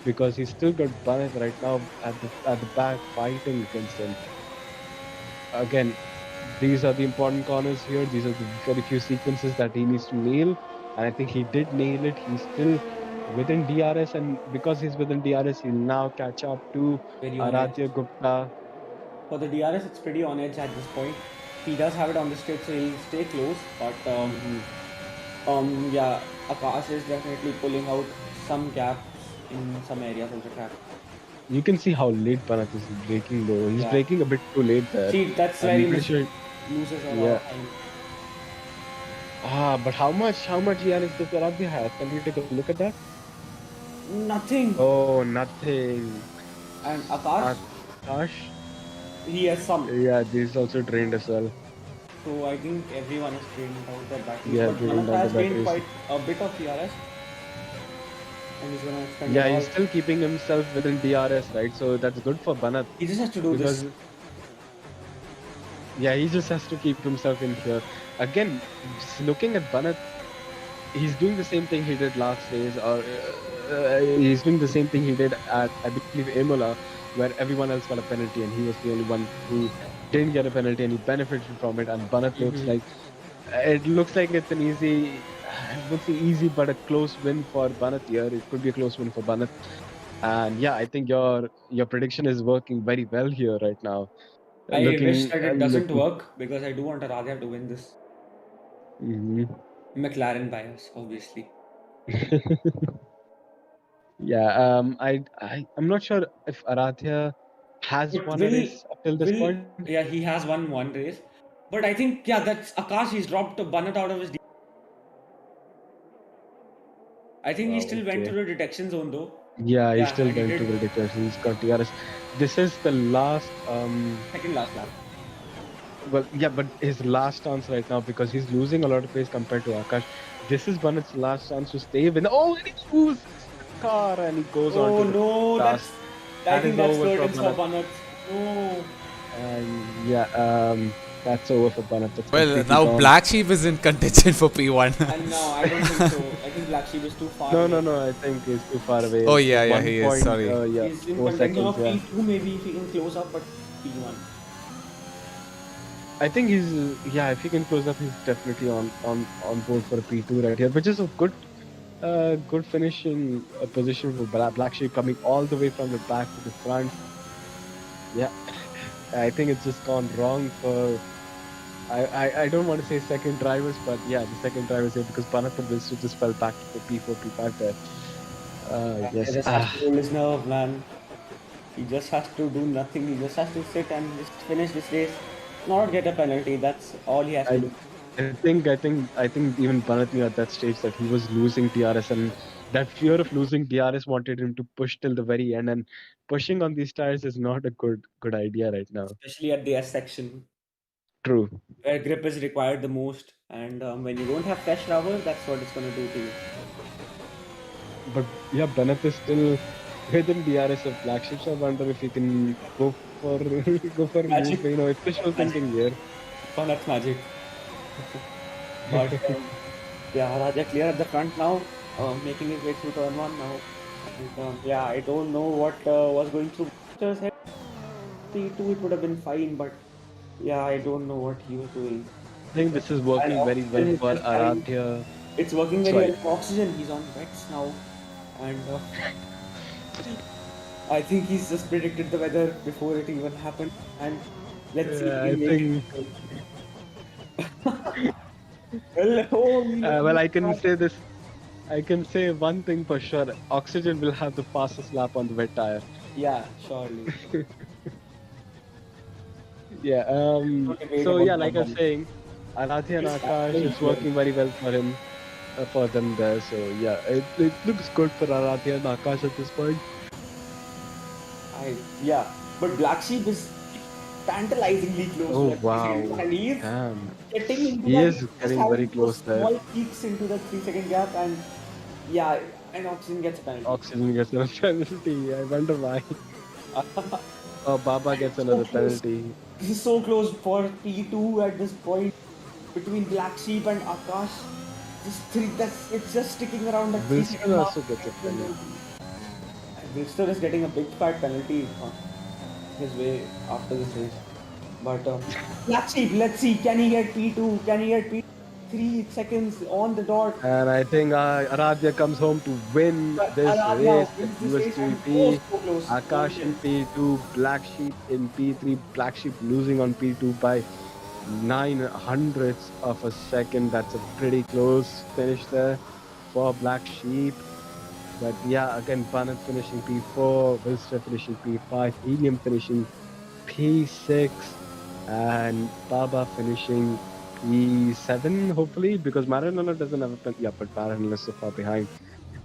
because he's still got Banat right now at the back fighting against him. Again, these are the important corners here. These are the very few sequences that he needs to nail, and I think he did nail it. He's still within DRS, and because he's within DRS, he'll now catch up to Very on edge. Aradhya Gupta. For the DRS, it's pretty on edge at this point. He does have it on the straight, so he'll stay close. But yeah, Akash is definitely pulling out some gaps in some areas of the track. You can see how late Bharat is braking though. He's Yeah. braking a bit too late there. See, that's where I'm he pretty sure. loses a lot Yeah. of time. But how much DRS does Aradhya have? Can we take a look at that? Nothing. Oh, nothing. And Akash, Akash? he has some. Yeah, this is also drained as well. So I think everyone is drained out their batteries. Yeah, But drained Bharat out has the gained batteries. quite a bit of DRS. And he's gonna spend Yeah, it he's all. still keeping himself within DRS, right? So that's good for Banat. He just has to do Because this. yeah, he just has to keep himself in here. Again, just looking at Banat, he's doing the same thing he did last race, or he's doing the same thing he did at, I believe, Imola, where everyone else got a penalty and he was the only one who didn't get a penalty and he benefited from it. And Banat looks like it's an easy, I would say easy, but a close win for Banat here. It could be a close win for Banat. And yeah, I think your prediction is working very well here right now. I wish that it doesn't Looking. work because I do want Aradhya to win this. Mhm. McLaren bias, obviously. Yeah, I'm not sure if Aradhya has But won a race up till this point. yeah, he has won one race. But I think, yeah, that's Akash. He's dropped Banat out of his. I think he Wow, still went okay. through the detection zone though. Yeah, he Yeah, still and he went to did. the declaration. He's got TRS. This is the last. Second last lap. Well, yeah, but his last chance right now because he's losing a lot of pace compared to Akash. This is Banat's last chance to stay with. Oh, and he loses the car and he goes on Oh to the no, last. I That think is that's over for curtains for Banat. Banat. No. And yeah, that's over for Banat. That's Well, completely now gone. Black Sheep is in contention for P1. And no, I don't think so. I think Black Sheep is too far. No, away. no. I think he's too far away. Oh, yeah, yeah, 1 he is, point, sorry. yeah, He's in 4 contention of seconds. Yeah. P2 maybe if he can close up, but P1. I think he's if he can close up, he's definitely on board for a P2 right here, which is a good finishing position for Black Sheep coming all the way from the back to the front. Yeah, I think it's just gone wrong for. I don't want to say second drivers, but yeah, the second drivers here because Banat just fell back to the P4, P5 there. Yes. He just has to hold his nerve, man. He just has to do nothing. He just has to sit and just finish this race, not get a penalty. That's all he has to do. I think even Bharat knew at that stage that he was losing DRS, and that fear of losing DRS wanted him to push till the very end. And pushing on these tires is not a good idea right now. Especially at the S section, True, where grip is required the most. And when you don't have fresh rubber, that's what it's going to do to you. but yeah, Bharat is still within DRS of Black Sheep. So I wonder if he can go for a Magic. move. It's wishful thinking here. Oh, that's magic. But yeah, Raja clear at the front now, making his way through turn 1 now. And, yeah, I don't know what was going through Victor's head. P2 it would have been fine, but yeah, I don't know what he was doing. I think this is working And very well Oxygen is for just fine. Aradhya. It's working very Sorry. well for Oxygen. He's on wets now, and I think he's just predicted the weather before it even happened. And let's see. Yeah, if I he think. well, I can say this. I can say one thing for sure. Oxygen will have the fastest lap on the wet tire. Yeah, surely. Yeah. No debate So about yeah, like that I was one. saying, Aradhya and It's Akash is absolutely working very well for him, for them there. So yeah, it looks good for Aradhya and Akash at this point. Yeah, but Black Sheep is tantalizingly close. Oh to that wow, 3 second, and he's damn. getting into He that. is just getting having very close those there. small peaks into the 3 second gap, and yeah, and Oxygen gets a penalty. Oxygen gets another penalty. I wonder why. Oh, Baba gets another close. penalty. This is so close for P2 at this point between Black Sheep and Akash. It's just sticking around that 3 Wilson second mark. also gets a penalty. And Wilster is getting a big fat penalty on his way after this race. But Black Sheep, let's see, can he get P2? Can he get P2? 3 seconds on the dot. And I think Aradhya comes home to win But this Aradhya race with wins this race and oh, US2P. so close. Akash in P2, Black Sheep in P3. Black Sheep losing on P2 by 900ths of a second. That's a pretty close finish there for Black Sheep. But yeah, again, Banat finishing P4, Wilster finishing P5, Helium finishing P6, and Baba finishing P7, hopefully, because Maranello doesn't have a pen. Yeah, but Maranello is so far behind.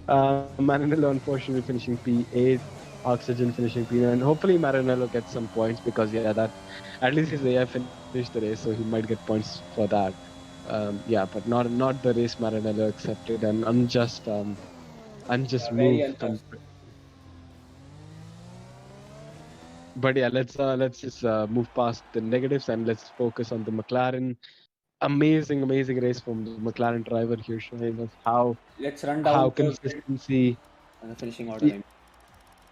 Maranello, unfortunately, finishing P8, Oxygen finishing P9. Hopefully, Maranello gets some points because, yeah, that at least his AI finished the race, so he might get points for that. Yeah, but not the race Maranello accepted, and unjust Yeah, very move from. unjust. But yeah, let's just move past the negatives and let's focus on the McLaren. Amazing race from the McLaren driver here, showing us Let's run how down the grid consistency. and the finishing order. y-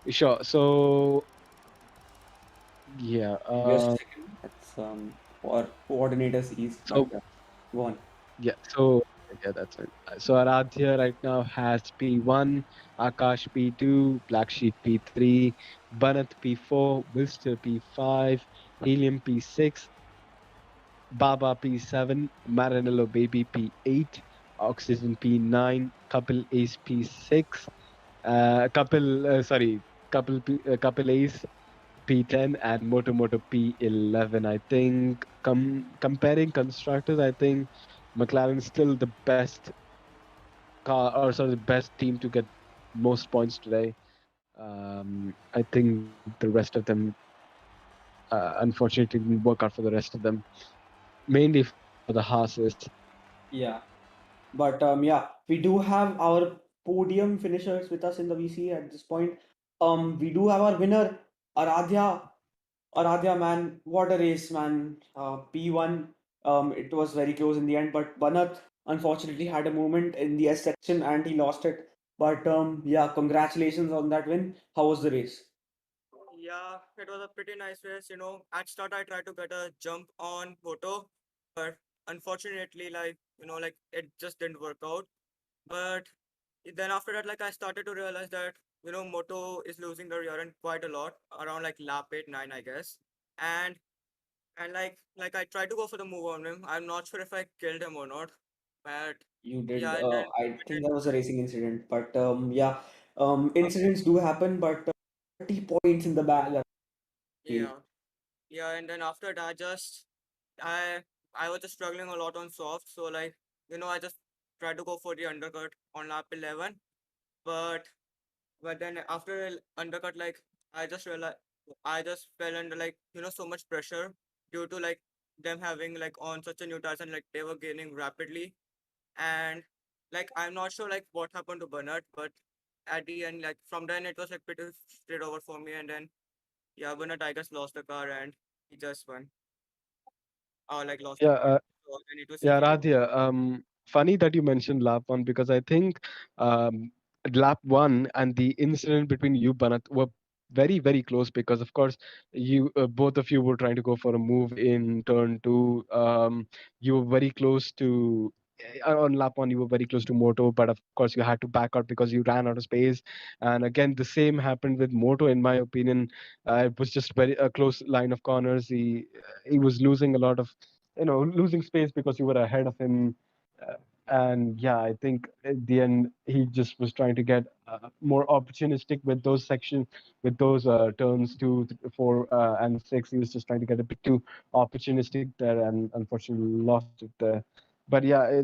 Sure. So yeah. Just a second. That's for coordinators ease, but So go on. yeah. So yeah, that's it. So Aradhya right now has P1, Akash P2, Black Sheep P3, Banath P4, Wilster P5, Helium P6, Baba P7, Maranello Baby P8, Oxygen P9, Couple Ace P6, Couple Ace P10, and Moto P11. I think comparing constructors, I think McLaren's still the best car, or sorry, the best team to get most points today. I think the rest of them, unfortunately, didn't work out for the rest of them, mainly for the Haas. Yeah. But yeah, we do have our podium finishers with us in the VC at this point. We do have our winner, Aradhya. Aradhya, man, what a race, man. P1, it was very close in the end, but Banat unfortunately had a moment in the S section and he lost it. But yeah, congratulations on that win. How was the race? Yeah, it was a pretty nice race. At start I tried to get a jump on Moto, but unfortunately, like it just didn't work out. But then after that, like I started to realize that Moto is losing the rear end quite a lot, around like lap 8, 9, I guess. And and I tried to go for the move on him. I'm not sure if I killed him or not, but You yeah, did. and then I it think did. that was a racing incident, but yeah, incidents do happen. But 30 points in the bag, I feel. Yeah, yeah, and then after that, I I was just struggling a lot on soft, so like I just tried to go for the undercut on lap 11, but then after undercut, like I just realized I just fell under like so much pressure due to like them having like on such a new tires and like they were gaining rapidly, and like I'm not sure like what happened to Bernard, but at the end, like from then it was like pretty straight over for me, and then yeah, Bernard I guess lost the car and he just won. Like lost the Yeah, car. So then it was yeah, easy to. Radhya. Funny that you mentioned lap one because I think um, lap one and the incident between you, Banat, were very close because, of course, you both of you were trying to go for a move in turn two. You were very close to. On lap one, you were very close to Moto, but of course, you had to back out because you ran out of space. And again, the same happened with Moto, in my opinion. It was just very a close line of corners. He was losing a lot of losing space because you were ahead of him. And yeah, I think at the end he just was trying to get more opportunistic with those sections, with those turns 2, 4, and 6. He was just trying to get a bit too opportunistic there, and unfortunately lost it there. But yeah,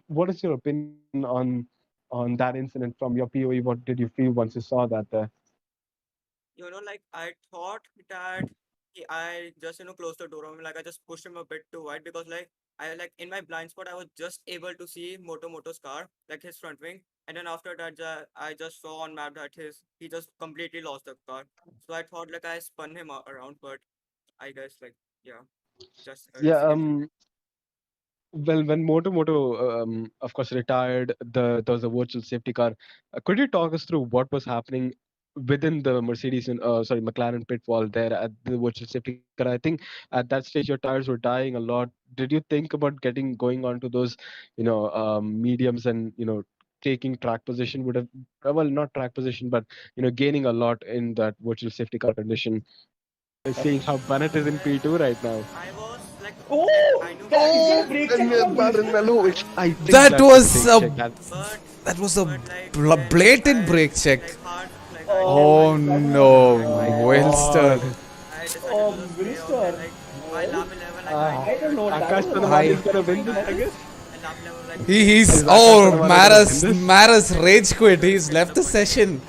what is your opinion on that incident from your POE? What did you feel once you saw that there? Like I thought that I just closed the door on him. Like I just pushed him a bit too wide because like I like in my blind spot I was just able to see Moto's car, like his front wing, and then after that I just saw on map that he just completely lost the car. So I thought like I spun him around, but I guess like yeah, just a Yeah, racing incident. well, when Moto, of course, retired, there was a virtual safety car. Could you talk us through what was happening within the Mercedes and McLaren pit wall there at the virtual safety car. I think at that stage your tires were dying a lot. Did you think about going onto those, mediums and taking track position would have well, not track position, but gaining a lot in that virtual safety car condition, seeing how Bennett is in P2 right now. I was like I Oh, knew yeah, very is well there a that Oh, brake this check was from gonna Mello? happen. Marinello, I it's was I think That that's a was brake check. a That but that was a like when blatant I brake check. like hard like I did Oh, Oh my that no, was like my Wilster. God. I decided to just stay out there. Minister. Like by Well, lap 11, like I Ah, I don't needed know. That like was Akash a Tanawani I is gonna win big this, I miss. guess. at lap level like he's Is Akash oh Tanawani gonna win Maras this? Maras rage quit. just He's hit the left the podium. session.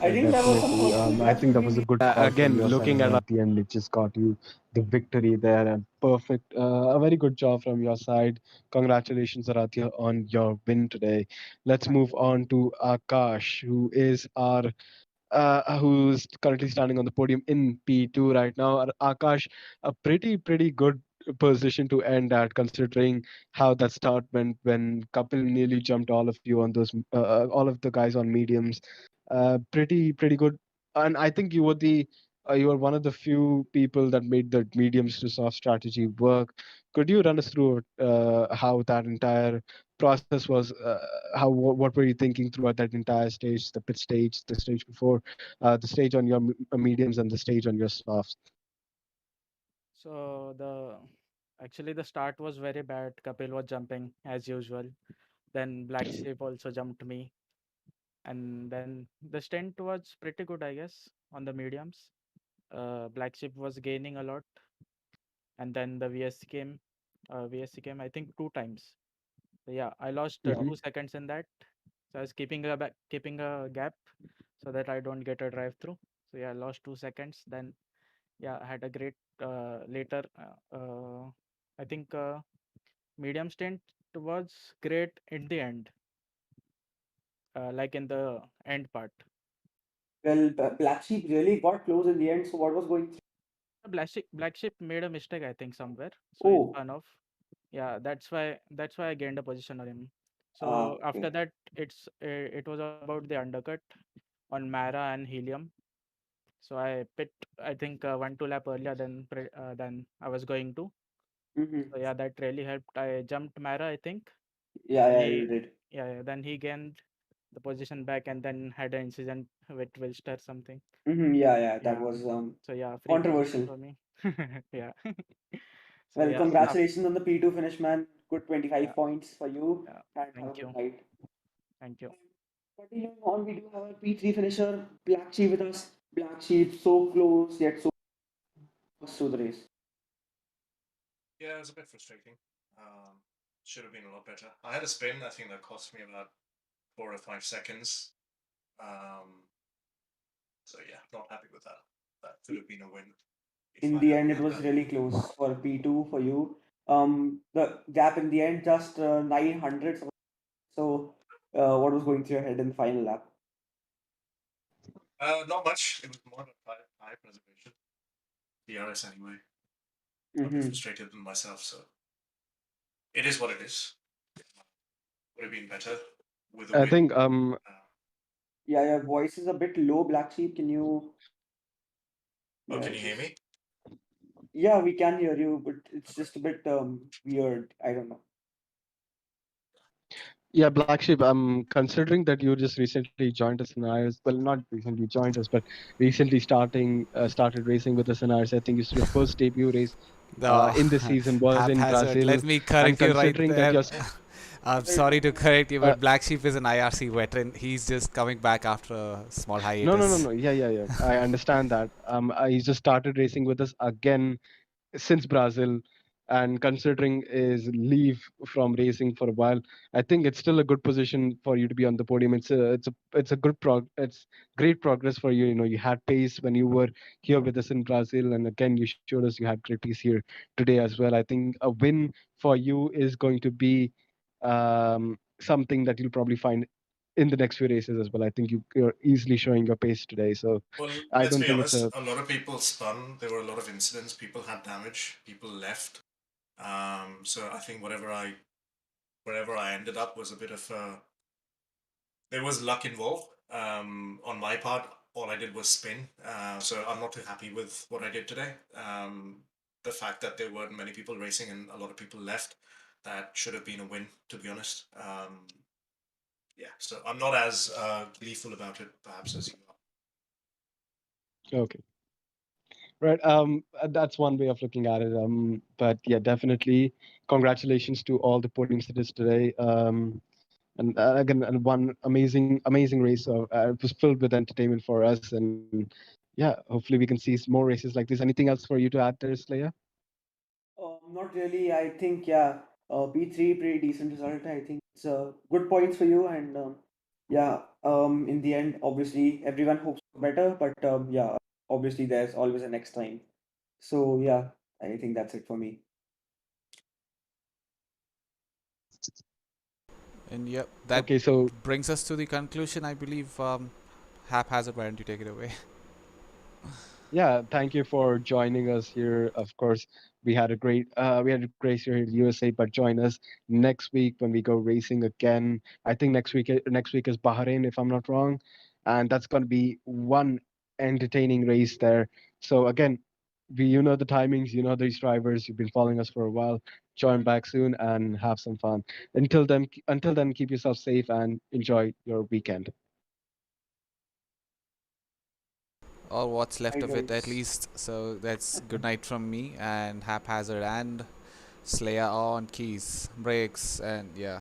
I think that was some Definitely. personal I grudge think that was between a the. good call from Again, your side looking at at the end. It just got you the victory there, and perfect. A very good job from your side. Congratulations, Arathya, on your win today. Let's Thank move you. on to Akash, who's currently standing on the podium in P2 right now. Akash, a pretty good position to end at, considering how that start went when Kapil nearly jumped all of you on those, all of the guys on mediums. Pretty good, and I think you were one of the few people that made the mediums to soft strategy work. Could you run us through how that entire process was? What were you thinking throughout that entire stage, the pit stage, the stage before, the stage on your mediums, and the stage on your softs? So the actually the start was very bad. Kapil was jumping as usual. Then Black Sheep also jumped me, and then the stint was pretty good, I guess, on the mediums. Black Sheep was gaining a lot, and then the VSC came. VSC came, I think, two times. So yeah, I lost Yeah. 2 seconds in that. So I was keeping a gap so that I don't get a drive through. So yeah, I lost 2 seconds. Then yeah, I had a great later. I think medium stint was great in the end, like in the end part. Well, Black Sheep really got close in the end. So what was going through? Black Sheep made a mistake, I think, somewhere. So he Oh, spun off. Yeah, that's why I gained a position on him. So after okay. that, it was about the undercut on Mara and Helium. So I pit, I think, 1-2 lap earlier than I was going to. Mm-hmm. So yeah, that really helped. I jumped Mara, I think. Yeah, Then yeah, you he, did. yeah, then he gained the position back and then had an incident with Wilster something. Mm-hmm. Yeah, yeah, that Yeah. was So yeah, free position controversial. for me. Yeah. So Well, yeah, congratulations on the P2 finish, man. Good yeah, 25 points for you, yeah. and have a Thank good you. night. Thank you. Continuing on, we do have a P3 finisher, Black Sheep with us. Black Sheep so close yet so close to the race. Yeah, it was a bit frustrating. Should have been a lot better. I had a spin. I think that cost me about 4 or 5 seconds. Um, so yeah, not happy with that. That could have been a win if In I the hadn't end, it had was that. really close for P2 for you. The gap in the end just 900. So, what was going through your head in the final lap? Not much. It was more of a tire preservation. DRS anyway. A bit Mm-hmm. frustrated with myself. So it is what it is. Would have been better with a I win. think Yeah, your voice is a bit low, Black Sheep. Can you? Oh, Yeah, can you hear just me? yeah, we can hear you, but it's Okay. just a bit weird. I don't know. yeah, Black Sheep. I'm considering that you just recently joined us in IRS. Well, not recently joined us, but recently started racing with us in IRS. I think it's your first debut race No, in this season was in haphazard. Brazil, Let me and correct you right considering that there. you're I'm sorry to correct you, uh, but Black Sheep is an IRC veteran. He's just coming back after a small no. hiatus. Yeah. I understand that. He just started racing with us again since Brazil, and considering his leave from racing for a while, I think it's still a good position for you to be on the podium. It's great progress for you. You know, you had pace when you were here with us in Brazil, and again you showed us you had great pace here today as well. I think a win for you is going to be something that you'll probably find in the next few races as well. I think you're easily showing your pace today, so Well, I let's don't be think it's honest. a A lot of people spun. There were a lot of incidents. People had damage. People left. So I think wherever I ended up was a bit of a there was luck involved. On my part, all I did was spin. So I'm not too happy with what I did today. The fact that there weren't many people racing and a lot of people left, that should have been a win, to be honest. Yeah, so I'm not as gleeful about it, perhaps, as you are. Okay. Right. That's one way of looking at it. But yeah, definitely, congratulations to all the podium sitters today. And again, and one amazing race. It was filled with entertainment for us, and yeah, hopefully we can see more races like this. Anything else for you to add there, Slayer? Not really. I think yeah, P3 pretty decent result. I think it's good points for you, and yeah, in the end, obviously everyone hopes for better, but yeah, obviously there's always a next time. So yeah, I think that's it for me. And yep, that Okay, so brings us to the conclusion, I believe. Haphazard, why don't you take it away? yeah, thank you for joining us here. Of course, we had a great year in USA, but join us next week when we go racing again. I think next week is Bahrain, if I'm not wrong, and that's going to be one entertaining race there. So again, you know the timings, you know these drivers. You've been following us for a while. Join back soon and have some fun. Until then, keep yourself safe and enjoy your weekend. Or what's left Right, of it, at guys. least. So that's good night from me and Haphazard and Slayer on keys, brakes, and yeah.